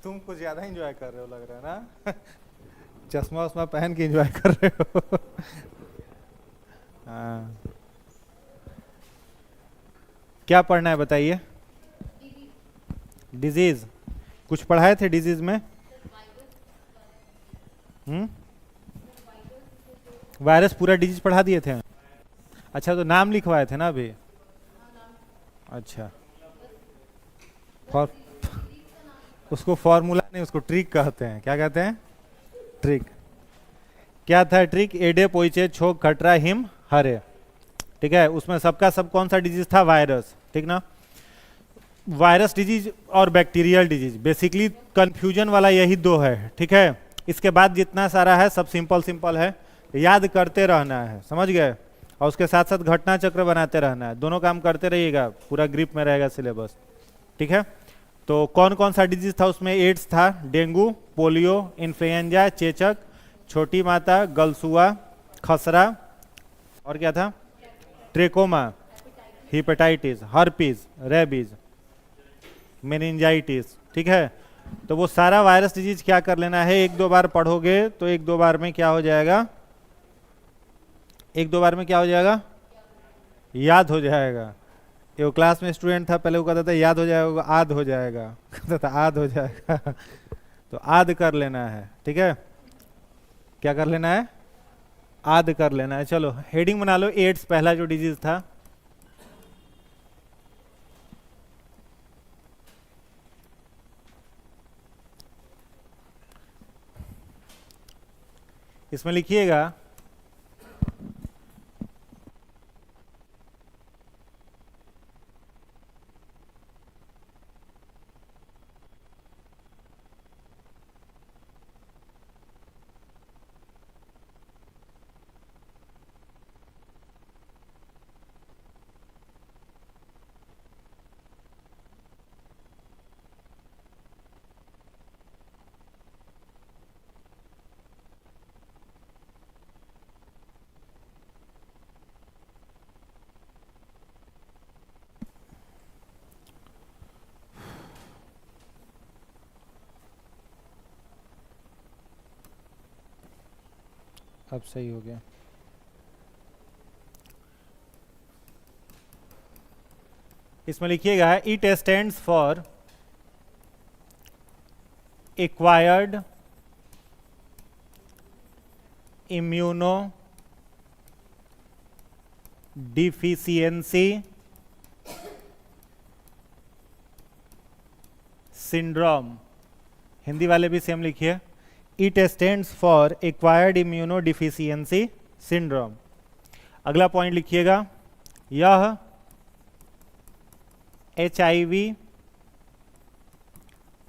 तुम कुछ ज्यादा एंजॉय कर रहे हो लग रहा है ना। चश्मा वश्मा पहन के एंजॉय कर रहे हो। हाँ। क्या पढ़ना है बताइए। डिजीज। कुछ पढ़ाए थे डिजीज में? हम्म। वायरस पूरा डिजीज पढ़ा दिए थे? अच्छा, तो नाम लिखवाए थे ना अभी? अच्छा। फॉर उसको फॉर्मूला नहीं, उसको ट्रिक कहते हैं। क्या कहते हैं? ट्रिक। क्या था ट्रिक? एडे पोइचे छोक खटरा हिम हरे। ठीक है, उसमें सबका सब कौन सा डिजीज था? वायरस। ठीक ना? वायरस डिजीज और बैक्टीरियल डिजीज, बेसिकली कंफ्यूजन वाला यही दो है। ठीक है, इसके बाद जितना सारा है सब सिंपल सिंपल है, याद करते रहना है, समझ गए? और उसके साथ साथ घटना चक्र बनाते रहना है, दोनों काम करते रहिएगा, पूरा ग्रिप में रहेगा सिलेबस। ठीक है, तो कौन कौन सा डिजीज था उसमें? एड्स था, डेंगू, पोलियो, इन्फ्लुएंजा, चेचक, छोटी माता, गलसुआ, खसरा, और क्या था? Trachoma, hepatitis, herpes, rabies, meningitis. ठीक है, तो वो सारा वायरस डिजीज क्या कर लेना है, एक दो बार पढ़ोगे तो एक दो बार में क्या हो जाएगा? एक दो बार में क्या हो जाएगा? याद हो जाएगा। ये क्लास में स्टूडेंट था पहले, वो कहता था याद हो जाएगा, आद हो जाएगा। कहता था आद हो जाएगा। तो आद कर लेना है। ठीक है, क्या कर लेना है? आद कर लेना है। चलो हेडिंग बना लो, एड्स पहला जो डिजीज था। इसमें लिखिएगा अब सही हो गया। इसमें लिखिएगा it stands for acquired immuno deficiency syndrome. Hindi वाले भी सेम लिखिए, it stands for acquired immuno deficiency syndrome. अगला पॉइंट लिखिएगा, यह HIV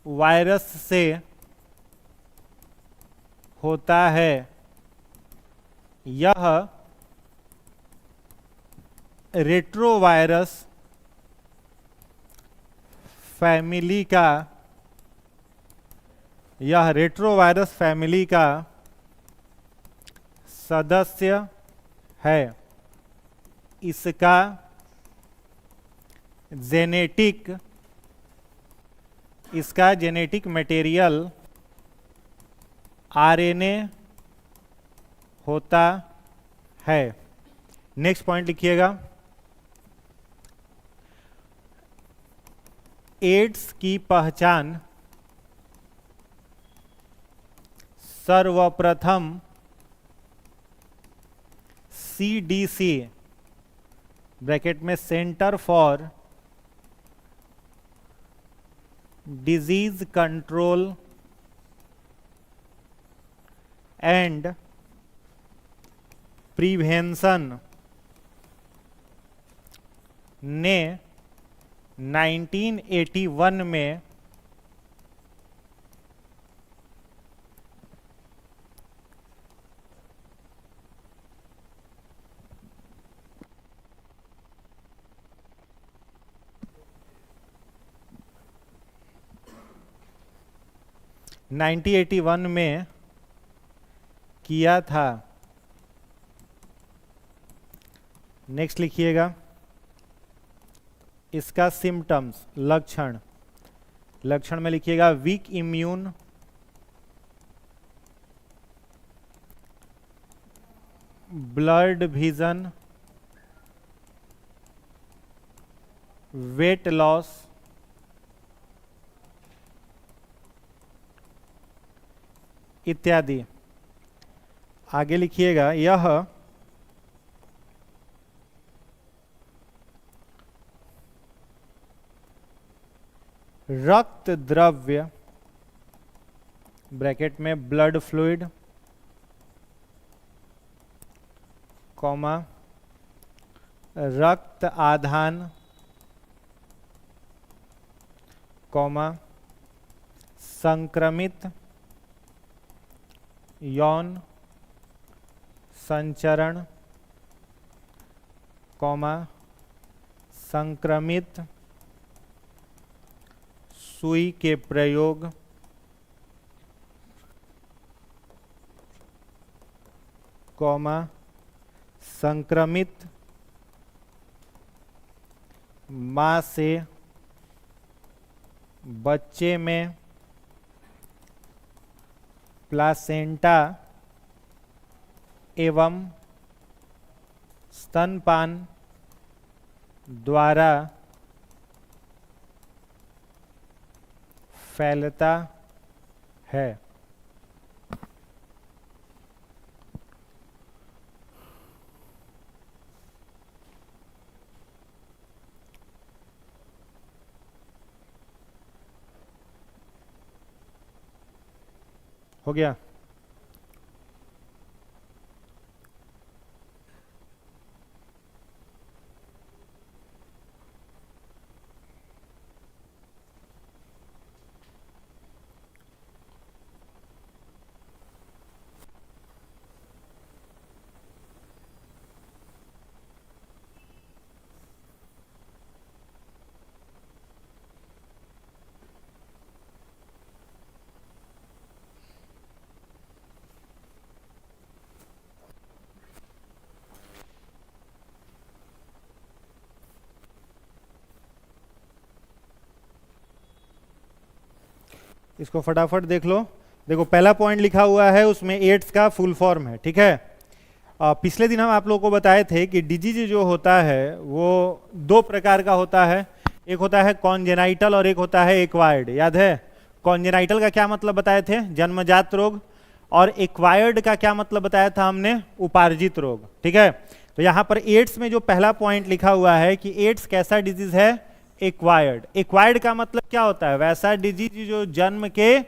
वायरस से होता है। यह रेट्रोवायरस फैमिली का, यह रेट्रोवायरस फैमिली का सदस्य है। इसका जेनेटिक, इसका जेनेटिक मटेरियल RNA होता है। नेक्स्ट पॉइंट लिखिएगा, एड्स की पहचान सर्वप्रथम CDC ब्रैकेट में centre for disease control and prevention ने 1981 में किया था। नेक्स्ट लिखिएगा, इसका सिम्टम्स, लक्षण, लक्षण में लिखिएगा week immune, blood vision, weight loss, इत्यादि। आगे लिखिएगा यह रक्त द्रव्य ब्रैकेट में ब्लड फ्लूइड, कॉमा रक्त आधान, कॉमा संक्रमित यौन संचरण, कॉमा संक्रमित सुई के प्रयोग, कॉमा संक्रमित मां से बच्चे में प्लासेंटा एवं स्तनपान द्वारा फैलता है। हो गया? इसको फटाफट देख लो। देखो पहला पॉइंट लिखा हुआ है उसमें एड्स का फुल फॉर्म है, ठीक है। पिछले दिन हम आप लोगों को बताए थे कि डिजीज जो होता है वो दो प्रकार का होता है, एक होता है कॉन्जेनाइटल और एक होता है एक्वायर्ड। याद है? कॉन्जेनाइटल का क्या मतलब बताए थे? जन्मजात रोग। और एक्वायर्ड का क्या मतलब बताया था हमने? उपार्जित रोग, ठीक है। तो यहाँ पर एड्स में जो पहला पॉइंट लिखा हुआ है कि एड्स कैसा डिजीज है? एक्वायर्ड। एक्वायर्ड का मतलब क्या होता है? वैसा डिजीज जो जन्म के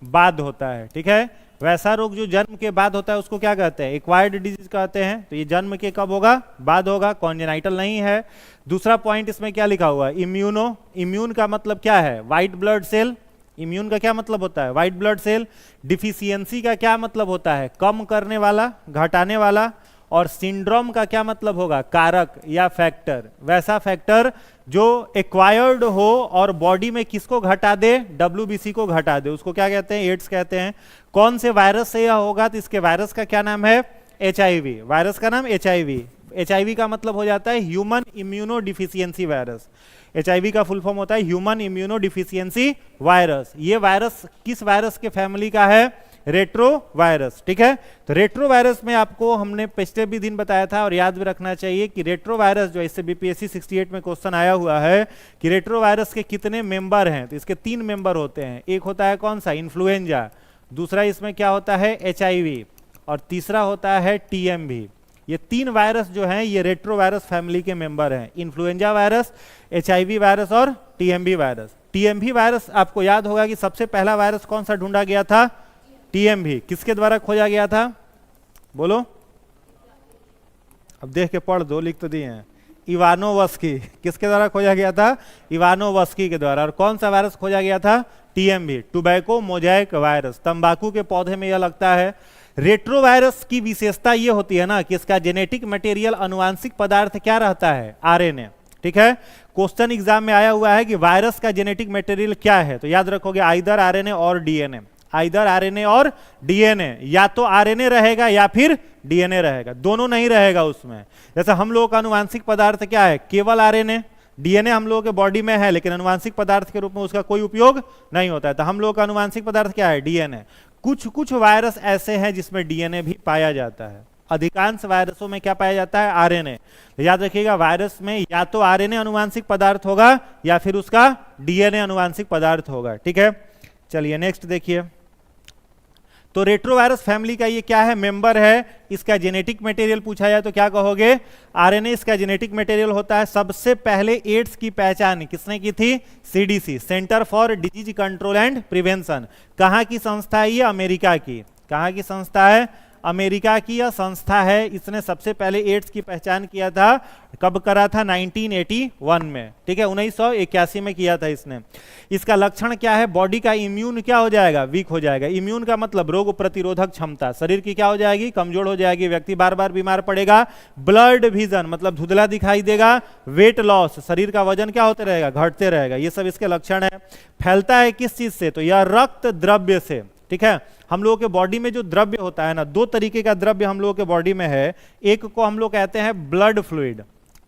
बाद होता है, ठीक है। वैसा रोग जो जन्म के बाद होता है उसको क्या कहते हैं? एक्वायर्ड डिजीज कहते हैं। तो ये जन्म के कब होगा? बाद होगा, कॉन्जेनाइटल नहीं है। दूसरा पॉइंट इसमें क्या लिखा हुआ है? इम्यूनो। इम्यून का मतलब क्या है? White blood cell. इम्यून का क्या मतलब होता है? White blood cell. डिफिशियंसी का क्या मतलब होता है? कम करने वाला, घटाने वाला। और सिंड्रोम का क्या मतलब होगा? कारक या फैक्टर। वैसा फैक्टर जो एक्वायर्ड हो और बॉडी में किसको घटा दे? WBC को घटा दे, उसको क्या कहते हैं? एड्स कहते हैं। कौन से वायरस से यह होगा? तो इसके वायरस का क्या नाम है? HIV। वायरस का नाम HIV। HIV का मतलब हो जाता है human immuno deficiency virus. HIV का फुल फॉर्म होता है ह्यूमन इम्यूनो डिफिशियंसी वायरस। ये वायरस किस वायरस के फैमिली का है? रेट्रो वायरस, ठीक है। तो रेट्रो वायरस में आपको हमने पिछले भी दिन बताया था और याद भी रखना चाहिए कि रेट्रो वायरस जो इससे BPSC 68 में क्वेश्चन आया हुआ है कि रेट्रो वायरस के कितने मेंबर हैं? तो इसके 3 मेंबर होते हैं। एक होता है कौन सा? इन्फ्लुएंजा। दूसरा इसमें क्या होता है? HIV। और तीसरा होता है TMV। ये 3 वायरस जो हैं ये रेट्रो वायरस फैमिली के मेंबर हैं। इन्फ्लुएंजा वायरस, HIV वायरस और TMV वायरस। TMV वायरस आपको याद होगा कि सबसे पहला वायरस कौन सा ढूंढा गया था? TMV। किसके द्वारा खोजा गया था? बोलो। अब देख के पढ़ दो, लिख तो दिए हैं। इवानोवस्की। किसके द्वारा खोजा गया था? इवानोवस्की के द्वारा। और कौन सा वायरस खोजा गया था? TMV, tobacco Mosaic virus. तंबाकू के पौधे में यह लगता है। रेट्रो वायरस की विशेषता यह होती है ना कि इसका जेनेटिक मटेरियल, अनुवांशिक पदार्थ क्या रहता है? RNA, ठीक है। क्वेश्चन एग्जाम में आया हुआ है कि वायरस का जेनेटिक मटेरियल क्या है? तो याद रखोगे आइदर RNA और DNA। आइदर RNA और DNA। या तो RNA रहेगा या फिर DNA रहेगा, दोनों नहीं रहेगा उसमें। जैसे हम लोगों का अनुवांशिक पदार्थ क्या है? केवल RNA। डीएनए हम लोगों के बॉडी में है लेकिन अनुवांशिक पदार्थ के रूप में उसका कोई उपयोग नहीं होता है। तो हम लोगों का अनुवांशिक पदार्थ क्या है? डीएनए। कुछ कुछ वायरस ऐसे हैं जिसमें डीएनए भी पाया जाता है। अधिकांश वायरसों में क्या पाया जाता है? आरएनए। तो याद रखिएगा, वायरस में या तो आरएनए अनुवांशिक पदार्थ होगा या फिर उसका डीएनए अनुवांशिक पदार्थ होगा। ठीक है, चलिए नेक्स्ट देखिए। तो रेट्रोवायरस फैमिली का ये क्या है? मेंबर है। इसका जेनेटिक मटेरियल पूछा जाए तो क्या कहोगे? आरएनए इसका जेनेटिक मटेरियल होता है। सबसे पहले एड्स की पहचान किसने की थी? CDC, centre for disease control and prevention. कहाँ की संस्था है ये? अमेरिका की। कहाँ की संस्था है? अमेरिका की यह संस्था है। इसने सबसे पहले एड्स की पहचान किया था। कब करा था? 1981 में। ठीक है, 1981 में किया था इसने। इसका लक्षण क्या है? बॉडी का इम्यून क्या हो जाएगा? वीक हो जाएगा। इम्यून का मतलब रोग प्रतिरोधक क्षमता शरीर की क्या हो जाएगी? कमजोर हो जाएगी। व्यक्ति बार बार बीमार पड़ेगा। ब्लड विजन मतलब धुंधला दिखाई देगा। वेट लॉस, शरीर का वजन क्या होते रहेगा? घटते रहेगा। ये सब इसके लक्षण है। फैलता है किस चीज से? तो यह रक्त द्रव्य से। ठीक है, हम लोगों के बॉडी में जो द्रव्य होता है ना, दो तरीके का द्रव्य हम लोगों के बॉडी में है। एक को हम लोग कहते हैं ब्लड फ्लूइड,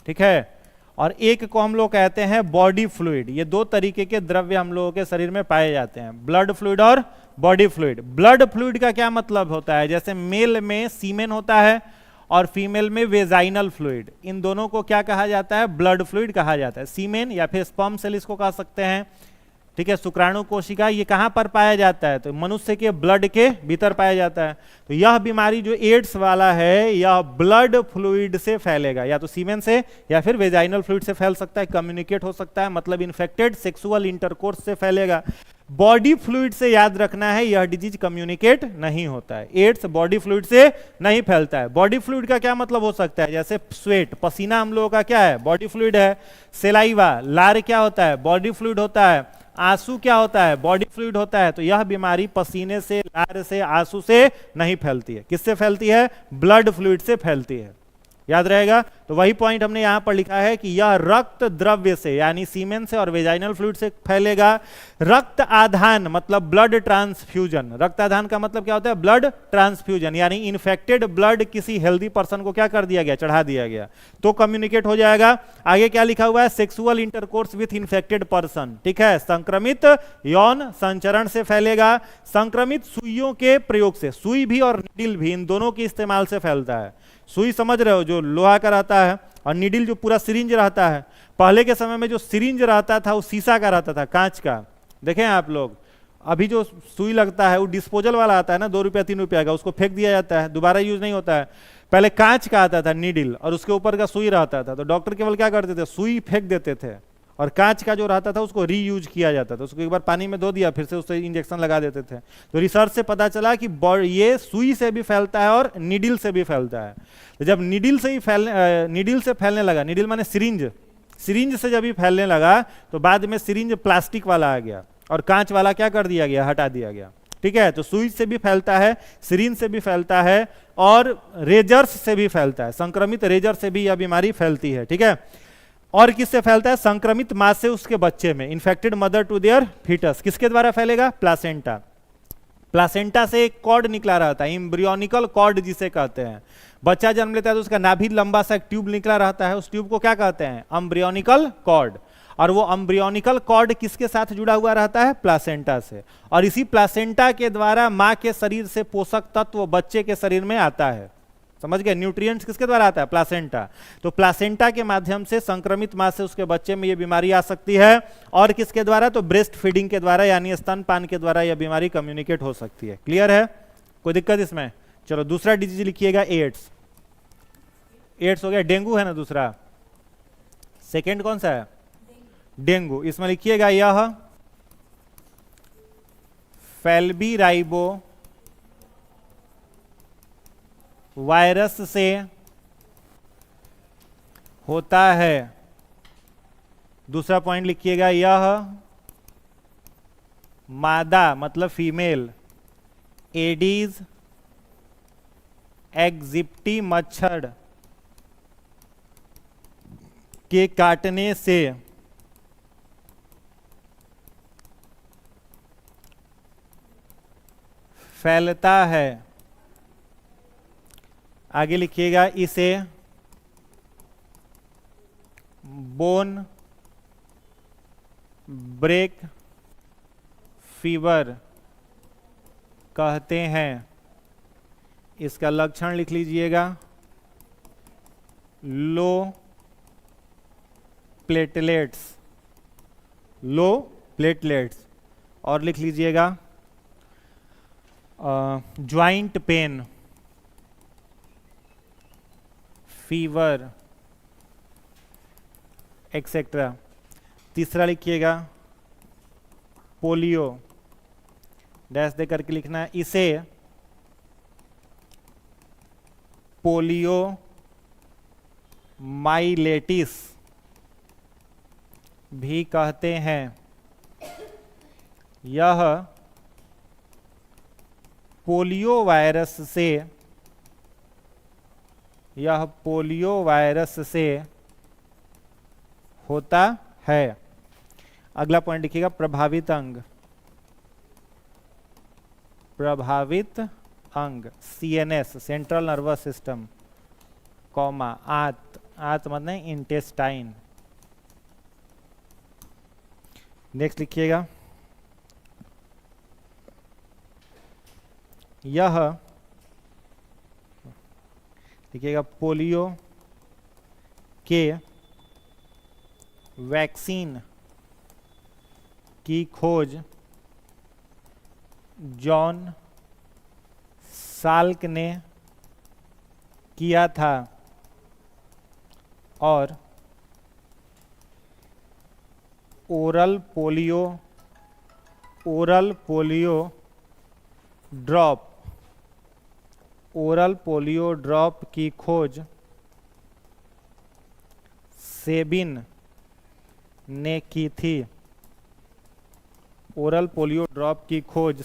ठीक है, और एक को हम लोग कहते हैं बॉडी फ्लूइड। ये दो तरीके के द्रव्य हम लोगों के शरीर में पाए जाते हैं, ब्लड फ्लूइड और बॉडी फ्लूइड। ब्लड फ्लूइड का क्या मतलब होता है? जैसे मेल में सीमेन होता है और फीमेल में वेजाइनल फ्लूइड, इन दोनों को क्या कहा जाता है? ब्लड फ्लूइड कहा जाता है। सीमेन या फिर स्पर्म सेल इसको कह सकते हैं। ठीक है, शुक्राणु कोशिका, ये कहां पर पाया जाता है? तो मनुष्य के ब्लड के भीतर पाया जाता है। तो यह बीमारी जो एड्स वाला है, यह ब्लड फ्लूइड से फैलेगा, या तो सीमेन से या फिर वेजाइनल फ्लूइड से फैल सकता है, कम्युनिकेट हो सकता है, मतलब इन्फेक्टेड सेक्सुअल इंटरकोर्स से फैलेगा। बॉडी फ्लूइड से याद रखना है, यह डिजीज कम्युनिकेट नहीं होता है। एड्स बॉडी फ्लूइड से नहीं फैलता है। बॉडी फ्लूइड का क्या मतलब हो सकता है? जैसे स्वेट, पसीना हम लोगों का क्या है? बॉडी फ्लूइड है। सेलाइवा, लार क्या होता है? बॉडी फ्लूइड होता है। आंसू क्या होता है? बॉडी फ्लूइड होता है। तो यह बीमारी पसीने से, लार से, आंसू से नहीं फैलती है। किससे फैलती है? ब्लड फ्लूइड से फैलती है। याद रहेगा। तो वही पॉइंट हमने यहां पर लिखा है कि यह रक्त द्रव्य से यानी सीमेन से और वेजाइनल फ्लूइड से फैलेगा। रक्त आधान मतलब ब्लड ट्रांसफ्यूजन। रक्त आधान का मतलब क्या होता है? ब्लड ट्रांसफ्यूजन, यानी इन्फेक्टेड ब्लड किसी हेल्दी पर्सन को क्या कर दिया गया? चढ़ा दिया गया, तो कम्युनिकेट हो जाएगा। आगे क्या लिखा हुआ है? Sexual intercourse with infected person. ठीक है, संक्रमित यौन संचरण से फैलेगा। संक्रमित सुइयों के प्रयोग से, सुई भी और नीडल भी, इन दोनों के इस्तेमाल से फैलता है। सुई समझ रहे हो, जो लोहा का रहता है, और नीडल जो पूरा सिरिंज रहता है। पहले के समय में जो सिरिंज रहता था वो शीशा का रहता था, कांच का। देखें आप लोग, अभी जो सुई लगता है वो डिस्पोजल वाला आता है ना, 2 रुपया 3 रुपया का, उसको फेंक दिया जाता है, दोबारा यूज नहीं होता है। पहले कांच का आता था नीडल और उसके ऊपर का सुई रहता था। तो डॉक्टर केवल क्या करते थे? सुई फेंक देते थे, और कांच का जो रहता था उसको रीयूज किया जाता था। उसको एक बार पानी में धो दिया, फिर से उससे इंजेक्शन लगा देते थे। तो रिसर्च से पता चला कि ये सुई से भी फैलता है और नीडल से भी फैलता है। तो जब नीडल से फैलने लगा, नीडल माने सिरिंज, सिरिंज से जब ही फैलने लगा, तो बाद में सिरिंज प्लास्टिक वाला आ गया और कांच वाला क्या कर दिया गया? हटा दिया गया। ठीक है, तो सुई से भी फैलता है, सिरिंज से भी फैलता है, और रेजर्स से भी फैलता है। संक्रमित रेजर से भी यह बीमारी फैलती है। ठीक है, और किससे फैलता है? संक्रमित मां से उसके बच्चे में, infected mother to their foetus. किसके द्वारा फैलेगा? प्लासेंटा। प्लासेंटा से एक कॉर्ड निकला रहता है, एम्ब्रियोनिकल कॉर्ड जिसे कहते हैं। बच्चा जन्म लेता है तो उसका नाभि लंबा सा एक ट्यूब निकला रहता है, उस ट्यूब को क्या कहते हैं? एम्ब्रियोनिकल कॉर्ड। और वो एम्ब्रियोनिकल कॉर्ड किसके साथ जुड़ा हुआ रहता है? प्लासेंटा से। और इसी प्लासेंटा के द्वारा मां के शरीर से पोषक तत्व बच्चे के शरीर में आता है। समझ गए? न्यूट्रिएंट्स किसके द्वारा आता है? प्लासेंटा। तो प्लासेंटा के माध्यम से संक्रमित मां से उसके बच्चे में यह बीमारी आ सकती है। और किसके द्वारा? तो ब्रेस्ट फीडिंग के द्वारा, यानी स्तनपान के द्वारा यह बीमारी कम्युनिकेट हो सकती है। क्लियर है? कोई दिक्कत इसमें? चलो दूसरा डिजीज लिखिएगा, एड्स। एड्स हो गया। डेंगू है ना दूसरा, सेकेंड कौन सा है? डेंगू। इसमें लिखिएगा यह फैल्बीराइबो वायरस से होता है। दूसरा पॉइंट लिखिएगा, यह मादा मतलब फीमेल एडीज एग्जिप्टी मच्छर के काटने से फैलता है। आगे लिखिएगा, इसे बोन ब्रेक फीवर कहते हैं। इसका लक्षण लिख लीजिएगा, लो प्लेटलेट्स, लो प्लेटलेट्स। और लिख लीजिएगा ज्वाइंट पेन, फीवर एक्सेट्रा। तीसरा लिखिएगा पोलियो, डैश दे करके लिखना है। इसे पोलियो माइलेटिस भी कहते हैं। यह पोलियो वायरस से, यह पोलियो वायरस से होता है। अगला पॉइंट लिखिएगा प्रभावित अंग, प्रभावित अंग CNS central nervous system, comma आंत, आंत मतलब इंटेस्टाइन। नेक्स्ट लिखिएगा यह, लिखिएगा पोलियो के वैक्सीन की खोज जॉन साल्क ने किया था और oral polio drop, oral polio drop की खोज सेबिन ने की थी। ओरल पोलियो ड्रॉप की खोज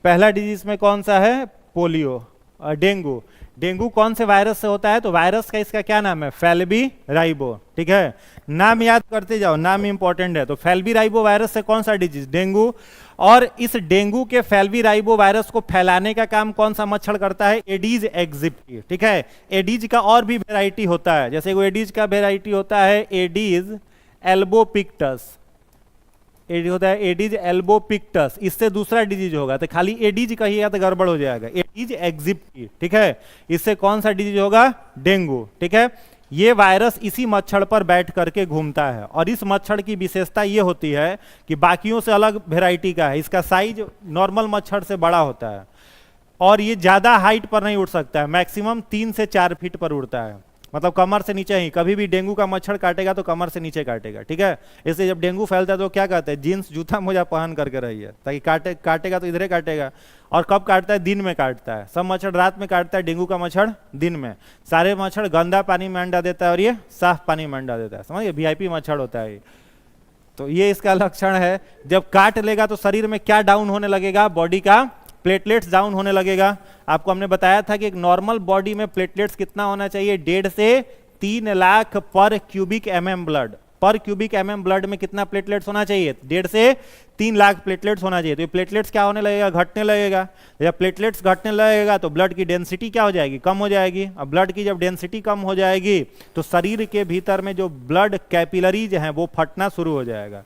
पहला डिजीज में कौन सा है? पोलियो। डेंगू, डेंगू कौन से वायरस से होता है? तो वायरस का इसका क्या नाम है? फैल्बी राइबो। ठीक है, नाम याद करते जाओ, नाम इंपॉर्टेंट है। तो फैल्बी राइबो वायरस से कौन सा डिजीज? डेंगू। और इस डेंगू के फैल्बी राइबो वायरस को फैलाने का काम कौन सा मच्छर करता है? एडीज एग्जिप्टी। ठीक है, एडीज का और भी वेराइटी होता है, जैसे वो एडीज का वेराइटी होता है एडीज एल्बोपिक्टस, होता है एडीज एल्बोपिक्टस। इससे दूसरा डिजीज होगा, तो खाली एडीज कहिएगा तो गड़बड़ हो जाएगा। एडीज एग्जिप्टी, ठीक है। इससे कौन सा डिजीज होगा? डेंगू। ठीक है, ये वायरस इसी मच्छर पर बैठ करके घूमता है, और इस मच्छर की विशेषता ये होती है कि बाकियों से अलग वेराइटी का है। इसका साइज नॉर्मल मच्छर से बड़ा होता है, और ये ज्यादा हाइट पर नहीं उड़ सकता है, मैक्सिमम 3 से 4 फीट पर उड़ता है, मतलब कमर से नीचे ही। कभी भी डेंगू का मच्छर काटेगा तो कमर से नीचे काटेगा। ठीक है, इसलिए जब डेंगू फैलता है तो क्या कहते हैं? जींस जूता मोजा पहन करके रहिए, ताकि काटेगा तो इधरे काटेगा। और कब काटता है? दिन में काटता है। सब मच्छर रात में काटता है, डेंगू का मच्छर दिन में। सारे मच्छर गंदा पानी में अंडा देता है और ये साफ पानी में अंडा देता है, समझिए, वीआईपी मच्छर होता है। तो ये इसका लक्षण है। जब काट लेगा तो शरीर में क्या डाउन होने लगेगा? बॉडी का प्लेटलेट्स डाउन होने लगेगा। आपको हमने बताया था कि एक नॉर्मल बॉडी में प्लेटलेट्स कितना होना चाहिए? 1.5 से 3 लाख पर क्यूबिक mm ब्लड। पर क्यूबिक mm ब्लड में कितना प्लेटलेट्स होना चाहिए? 1.5 से 3 लाख प्लेटलेट्स होना चाहिए। तो ये प्लेटलेट्स क्या होने लगेगा? घटने लगेगा। जब प्लेटलेट्स घटने लगेगा तो ब्लड की डेंसिटी क्या हो जाएगी? कम हो जाएगी। अब ब्लड की जब डेंसिटी कम हो जाएगी तो शरीर के भीतर में जो ब्लड कैपिलरीज हैं वो फटना शुरू हो जाएगा।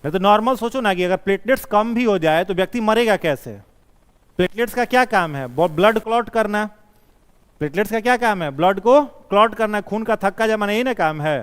नहीं तो नॉर्मल सोचो ना कि अगर प्लेटलेट्स कम भी हो जाए तो व्यक्ति मरेगा कैसे? प्लेटलेट्स का क्या काम है? ब्लड क्लॉट करना। प्लेटलेट्स का क्या काम है? ब्लड को क्लॉट करना, खून का थक्का जमाना, यही ना काम है।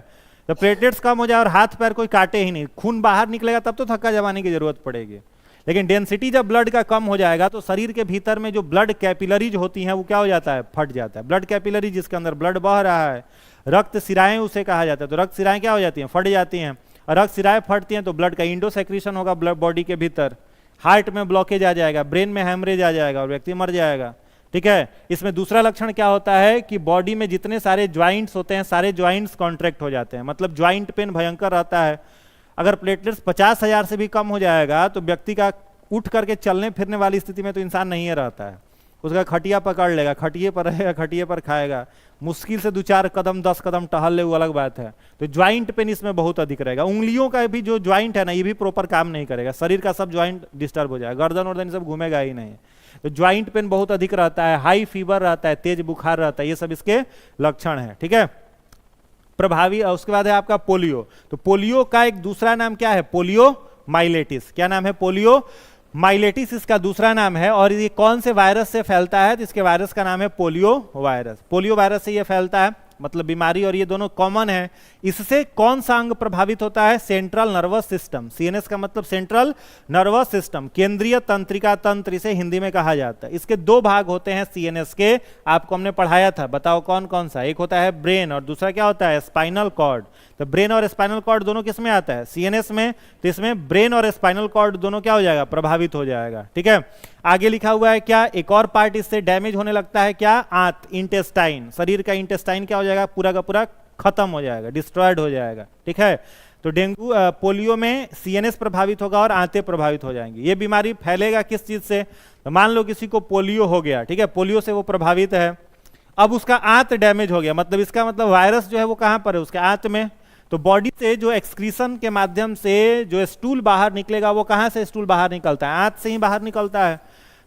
तो प्लेटलेट्स कम हो जाए और हाथ पैर कोई काटे ही नहीं, खून बाहर निकलेगा तब तो थक्का जमाने की जरूरत पड़ेगी। लेकिन डेंसिटी जब ब्लड का कम हो जाएगा तो शरीर के भीतर में जो ब्लड कैपिलरीज होती हैं वो क्या हो जाता है? फट जाता है। ब्लड कैपिलरी जिसके अंदर ब्लड बह रहा है, रक्त सिराएं उसे कहा जाता है। तो रक्त सिराएं क्या हो जाती हैं? फट जाती हैं। और रक्त सिराएं फटती हैं तो ब्लड का इंडोसेक्रेशन होगा ब्लड बॉडी के भीतर, हार्ट में ब्लॉकेज आ जाएगा, ब्रेन में हैमरेज आ जाएगा और व्यक्ति मर जाएगा। ठीक है। इसमें दूसरा लक्षण क्या होता है कि बॉडी में जितने सारे ज्वाइंट्स होते हैं सारे ज्वाइंट्स कॉन्ट्रैक्ट हो जाते हैं, मतलब ज्वाइंट पेन भयंकर रहता है। अगर प्लेटलेट्स 50,000 से भी कम हो जाएगा तो व्यक्ति का उठ करके चलने फिरने वाली स्थिति में तो इंसान नहीं रहता है, उसका खटिया पकड़ लेगा, खटिए पर रहेगा, खटिए पर खाएगा, मुश्किल से 2-4 कदम 10 कदम टहल ले, वो अलग बात है। तो ज्वाइंट पेन इसमें बहुत अधिक रहेगा। उंगलियों का भी जो ज्वाइंट है ना ये भी प्रॉपर काम नहीं करेगा, शरीर का सब ज्वाइंट डिस्टर्ब हो जाएगा, गर्दन वर्दन सब घूमेगा ही नहीं। तो ज्वाइंट पेन बहुत अधिक रहता है, हाई फीवर रहता है, तेज बुखार रहता है, ये सब इसके लक्षण है। ठीक है। प्रभावी। उसके बाद है आपका पोलियो। तो पोलियो का एक दूसरा नाम क्या है? पोलियो माइलेटिस। क्या नाम है? पोलियो माइलेटिस इसका दूसरा नाम है। और ये कौन से वायरस से फैलता है? तो इसके वायरस का नाम है पोलियो वायरस। पोलियो वायरस से ये फैलता है, मतलब बीमारी, और ये दोनों कॉमन है। इससे कौन सा अंग प्रभावित होता है? Central nervous system. सीएनएस का मतलब सेंट्रल नर्वस सिस्टम, केंद्रीय तंत्रिका तंत्र इसे हिंदी में कहा जाता है। इसके 2 भाग होते हैं सीएनएस के, आपको हमने पढ़ाया था, बताओ कौन कौन सा? एक होता है ब्रेन और दूसरा क्या होता है? Spinal cord. तो ब्रेन और स्पाइनल कॉर्ड दोनों किस में आता है? सीएनएस में। तो इसमें ब्रेन और स्पाइनल कॉर्ड दोनों क्या हो जाएगा? प्रभावित हो जाएगा। ठीक है। आगे लिखा हुआ है क्या? एक और पार्ट इससे डैमेज होने लगता है, क्या? आंत, इंटेस्टाइन। शरीर का इंटेस्टाइन क्या हो जाएगा? पूरा का पूरा खत्म हो जाएगा, डिस्ट्रॉयड हो जाएगा। ठीक है। तो डेंगू पोलियो में सीएनएस प्रभावित होगा और आंतें प्रभावित हो जाएंगी। ये बीमारी फैलेगा किस चीज से? तो मान लो किसी को पोलियो हो गया, ठीक है, पोलियो से वो प्रभावित है, अब उसका आंत डैमेज हो गया, मतलब इसका मतलब वायरस जो है वो कहां पर है? उसके आंत में। तो बॉडी से जो एक्सक्रीशन के माध्यम से जो स्टूल बाहर निकलेगा वो कहां से स्टूल बाहर निकलता है? आंत से ही बाहर निकलता है।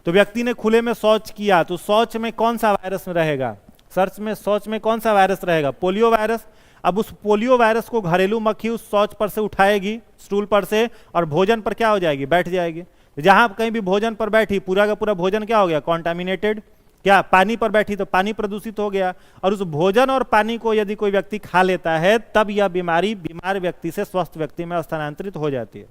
तो व्यक्ति ने खुले में शौच किया तो शौच में कौन सा वायरस रहेगा? शौच में कौन सा वायरस रहेगा? Polio virus. अब उस पोलियो वायरस को घरेलू मक्खी उस शौच पर से उठाएगी, स्टूल पर से, और भोजन पर क्या हो जाएगी? बैठ जाएगी। जहां कहीं भी भोजन पर बैठी पूरा का पूरा भोजन क्या हो गया? कॉन्टामिनेटेड। क्या? पानी पर बैठी तो पानी प्रदूषित हो गया। और उस भोजन और पानी को यदि कोई व्यक्ति खा लेता है तब यह बीमारी बीमार व्यक्ति से स्वस्थ व्यक्ति में स्थानांतरित हो जाती है।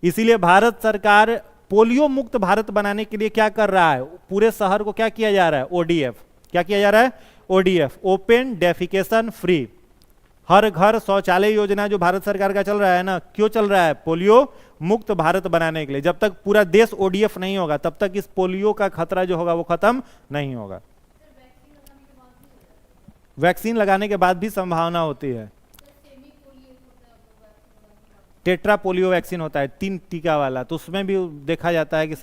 इसीलिए भारत सरकार पोलियो मुक्त भारत बनाने के लिए क्या कर रहा है? पूरे शहर को क्या किया जा रहा है? ओडीएफ। क्या किया जा रहा है? ODF, open defecation free. हर घर शौचालय योजना जो भारत सरकार का चल रहा है ना, क्यों चल रहा है? पोलियो मुक्त भारत बनाने के लिए। जब तक पूरा देश ओडीएफ नहीं होगा तब तक इस पोलियो का खतरा जो होगा वो खत्म नहीं होगा। वैक्सीन लगाने के बाद भी संभावना होती है। टेट्रा पोलियो वैक्सीन होता है 3 टीका वाला, तो उसमें भी देखा जाता है कि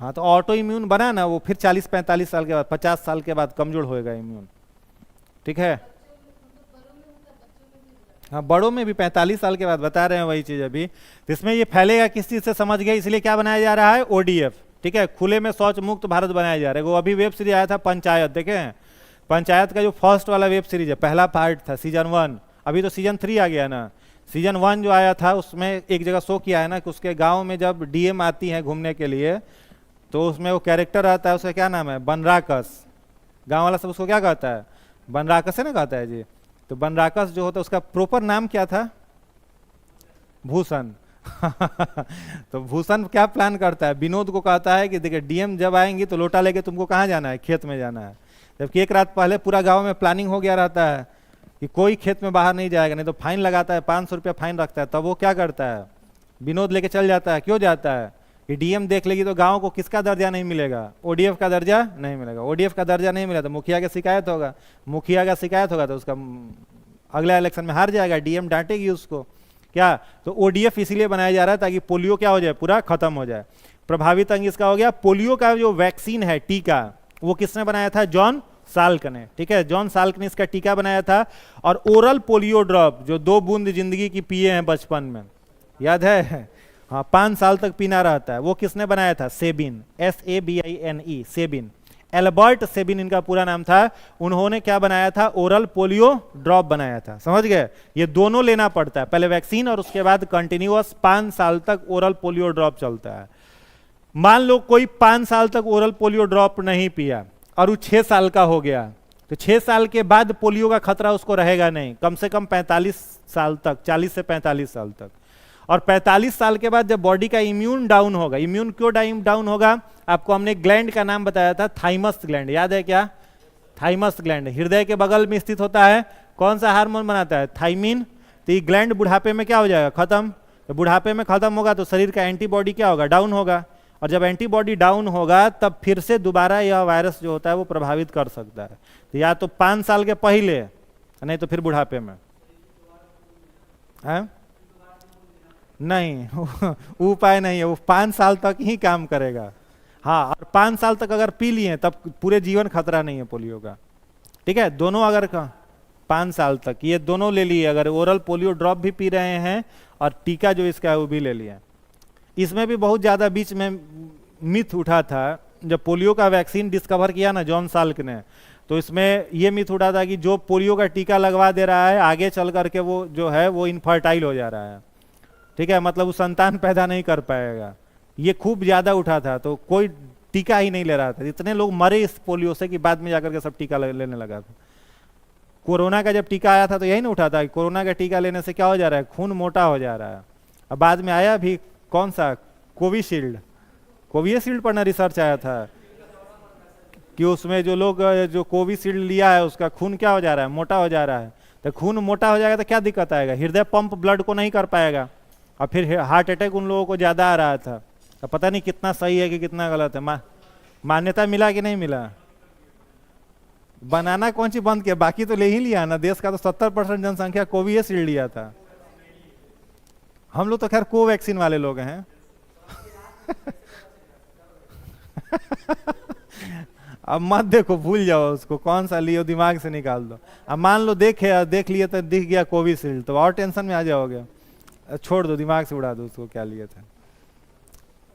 हाँ, तो ऑटो इम्यून बना ना, वो फिर 40-45 साल के बाद, 50 साल के बाद कमजोर होएगा इम्यून। ठीक है। हाँ, बड़ों में भी 45 साल के बाद, बता रहे हैं वही चीज अभी। तो इसमें ये फैलेगा किस चीज से समझ गए, इसलिए क्या बनाया जा रहा है? ओडीएफ। ठीक है। खुले में शौच मुक्त भारत बनाया जा रहा है। वो अभी वेब सीरीज आया था पंचायत, देखे हैं? पंचायत का जो फर्स्ट वाला वेब सीरीज है, पहला पार्ट था सीजन 1, अभी तो सीजन 3 आ गया ना। सीजन 1 जो आया था उसमें एक जगह शो किया है ना कि उसके गाँव में जब डीएम आती है घूमने के लिए तो उसमें वो कैरेक्टर आता है, उसका क्या नाम है? बनराकस। गाँव वाला सब उसको क्या कहता है? बनराकस है ना कहता है जी। तो बनराकस जो होता है उसका प्रॉपर नाम क्या था? भूषण। तो भूषण क्या प्लान करता है? विनोद को कहता है कि देखिए डीएम जब आएंगी तो लोटा लेके तुमको कहाँ जाना है? खेत में जाना है। जबकि एक रात पहले पूरा गांव में प्लानिंग हो गया रहता है कि कोई खेत में बाहर नहीं जाएगा, नहीं तो फाइन लगाता है, 500 रुपया फाइन रखता है। तब वो क्या करता है? विनोद लेके चल जाता है। क्यों जाता है? कि डीएम देख लेगी तो गांव को किसका दर्जा नहीं मिलेगा? ओडीएफ का दर्जा नहीं मिलेगा। ओडीएफ का दर्जा नहीं मिला तो मुखिया की शिकायत होगा, मुखिया का शिकायत होगा तो उसका अगला इलेक्शन में हार जाएगा, डीएम डांटेगी उसको। क्या? तो ओडीएफ इसीलिए बनाया जा रहा है ताकि पोलियो क्या हो जाए? पूरा खत्म हो जाए। प्रभावित अंग इसका हो गया। पोलियो का जो वैक्सीन है, टीका, वो किसने बनाया था? जॉन साल्क ने, ठीक है, जॉन साल्क ने इसका टीका बनाया था। और ओरल पोलियो ड्रॉप जो 2 बूंद जिंदगी की पिए हैं बचपन में, याद है, हाँ 5 साल तक पीना रहता है, वो किसने बनाया था? Sabin, SABINE, Sabin, Albert Sabin इनका पूरा नाम था। उन्होंने क्या बनाया था? ओरल पोलियो ड्रॉप बनाया था, समझ गए? ये दोनों लेना पड़ता है, पहले वैक्सीन और उसके बाद कंटिन्यूअस 5 साल तक ओरल पोलियो ड्रॉप चलता है। मान लो कोई 5 साल तक ओरल पोलियो ड्रॉप नहीं पिया और वो 6 साल का हो गया, तो 6 साल के बाद पोलियो का खतरा उसको रहेगा नहीं, कम से कम 45 साल तक, 40 से 45 साल तक। और 45 साल के बाद जब बॉडी का इम्यून डाउन होगा, इम्यून क्यों डाउन होगा? आपको हमने ग्लैंड का नाम बताया था, थाइमस ग्लैंड, याद है क्या? थाइमस ग्लैंड हृदय के बगल में स्थित होता है। कौन सा हार्मोन बनाता है? थाइमिन। तो ये ग्लैंड बुढ़ापे में क्या हो जाएगा? खत्म। तो बुढ़ापे में खत्म होगा तो शरीर का एंटीबॉडी क्या होगा? डाउन होगा। और जब एंटीबॉडी डाउन होगा तब फिर से दोबारा यह वायरस जो होता है वो प्रभावित कर सकता है। तो या तो 5 साल के पहले, नहीं तो फिर बुढ़ापे में। है? नहीं उपाय नहीं है, वो 5 साल तक ही काम करेगा। हाँ, और 5 साल तक अगर पी लिए तब पूरे जीवन खतरा नहीं है पोलियो का, ठीक है। दोनों अगर 5 साल तक ये दोनों ले लिए, अगर ओरल पोलियो ड्रॉप भी पी रहे हैं और टीका जो इसका है वो भी ले लिया। इसमें भी बहुत ज़्यादा बीच में मिथ उठा था, जब पोलियो का वैक्सीन डिस्कवर किया ना जॉन साल्क ने, तो इसमें ये मिथ उठा था कि जो पोलियो का टीका लगवा दे रहा है आगे चल करके वो जो है वो इनफर्टाइल हो जा रहा है, ठीक है, मतलब वो संतान पैदा नहीं कर पाएगा। ये खूब ज्यादा उठा था, तो कोई टीका ही नहीं ले रहा था। इतने लोग मरे इस पोलियो से कि बाद में जाकर के सब टीका लेने लगा था। कोरोना का जब टीका आया था तो यही ना उठा था, कोरोना का टीका लेने से क्या हो जा रहा है? खून मोटा हो जा रहा है। अब बाद में आया भी कौन सा? कोविशील्ड, कोविशील्ड पर ना रिसर्च आया था कि उसमें जो लोग जो कोविशील्ड लिया है उसका खून क्या हो जा रहा है? मोटा हो जा रहा है। तो खून मोटा हो जाएगा तो क्या दिक्कत आएगा? हृदय पंप ब्लड को नहीं कर पाएगा और फिर हार्ट अटैक उन लोगों को ज्यादा आ रहा था। तो पता नहीं कितना सही है कि कितना गलत है। मान्यता मिला कि नहीं मिला? बनाना कौन सी बंद किया? बाकी तो ले ही लिया ना, देश का तो 70% जनसंख्या कोविशील्ड लिया था। हम लोग तो खैर कोवैक्सीन वाले लोग हैं अब मत देखो, भूल जाओ उसको, कौन सा लियो दिमाग से निकाल दो। अब मान लो देख लिए तो दिख गया कोविशील्ड, तो और टेंशन में आ जाओगे। छोड़ दो, दिमाग से उड़ा दो उसको, क्या लिए थे,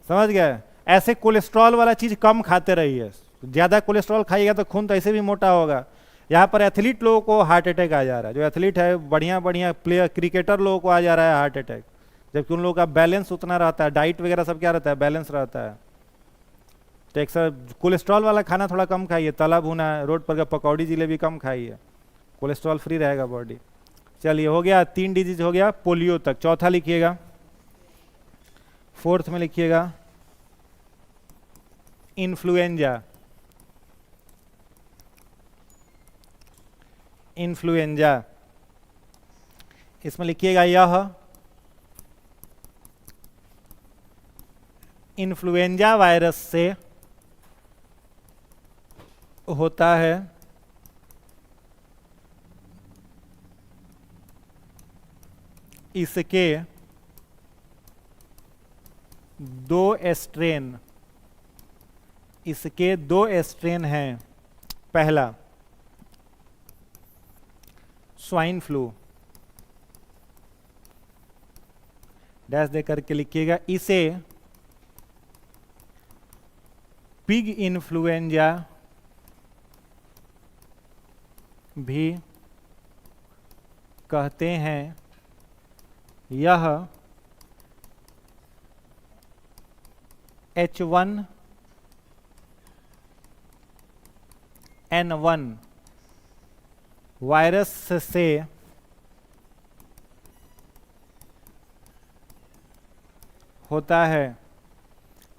समझ गए? ऐसे कोलेस्ट्रॉल वाला चीज कम खाते रहिए। ज्यादा कोलेस्ट्रॉल खाइएगा तो खून तो ऐसे भी मोटा होगा। यहाँ पर एथलीट लोगों को हार्ट अटैक आ जा रहा है, जो एथलीट है बढ़िया बढ़िया प्लेयर क्रिकेटर लोगों को आ जा रहा है हार्ट अटैक, जबकि उन लोगों का बैलेंस उतना रहता है, डाइट वगैरह सब क्या रहता है? बैलेंस रहता है। तो एक सर कोलेस्ट्रॉल वाला खाना थोड़ा कम खाइए, तला भुना, रोड पर का पकौड़ी जिलेबी कम खाइए, कोलेस्ट्रॉल फ्री रहेगा बॉडी। चलिए हो गया, 3 डिजीज हो गया पोलियो तक। चौथा लिखिएगा, 4th में लिखिएगा इन्फ्लुएंजा। इन्फ्लुएंजा इसमें लिखिएगा यह इन्फ्लुएंजा वायरस से होता है इसके 2 स्ट्रेन, इसके 2 स्ट्रेन हैं। पहला स्वाइन फ्लू, डैश दे करके लिखिएगा। इसे पिग इन्फ्लुएंजा भी कहते हैं। यह H1N1 वायरस से होता है।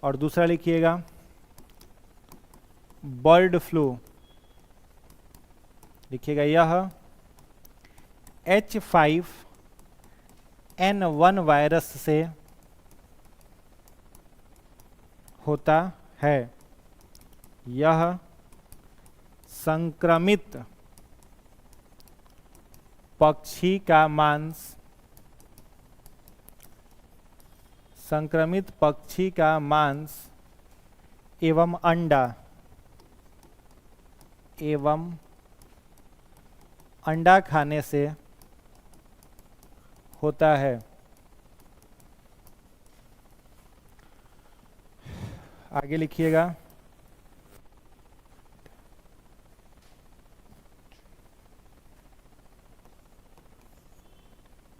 और दूसरा लिखिएगा बर्ड फ्लू, लिखिएगा यह H5N1 वायरस से होता है। यह संक्रमित पक्षी का मांस, संक्रमित पक्षी का मांस एवं अंडा एवं अंडा खाने से होता है। आगे लिखिएगा।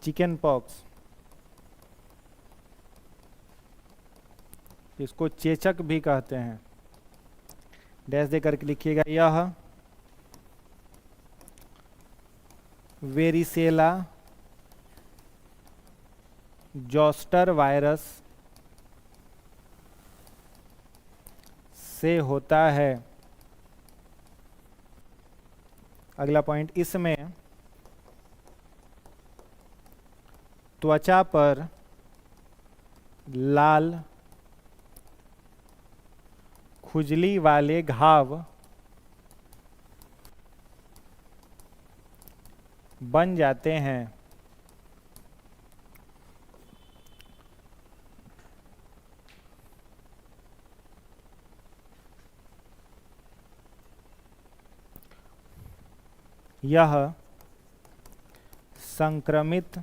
चिकन पॉक्स, इसको चेचक भी कहते हैं। डैश दे करके लिखिएगा। यह वेरिसेला जोस्टर वायरस से होता है। अगला पॉइंट, इसमें त्वचा पर लाल खुजली वाले घाव बन जाते हैं। यह संक्रमित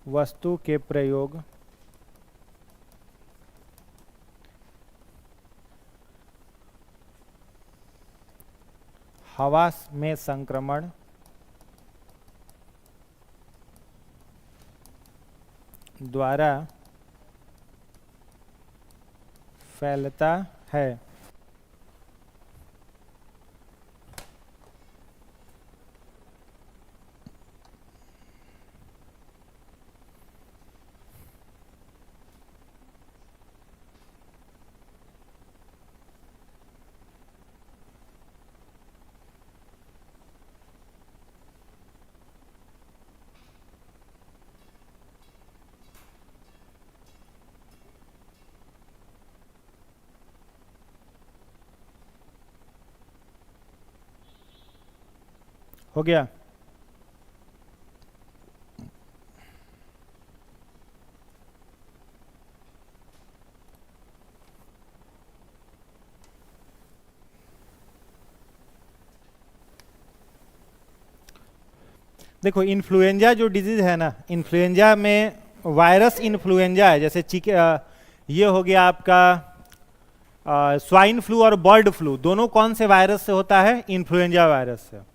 वस्तु के प्रयोग हवा में संक्रमण द्वारा फैलता है। हो गया। देखो, इन्फ्लुएंजा जो डिजीज है ना, इन्फ्लुएंजा में वायरस इन्फ्लुएंजा है। जैसे ये हो गया आपका स्वाइन फ्लू और बर्ड फ्लू, दोनों कौन से वायरस से होता है? इन्फ्लुएंजा वायरस से।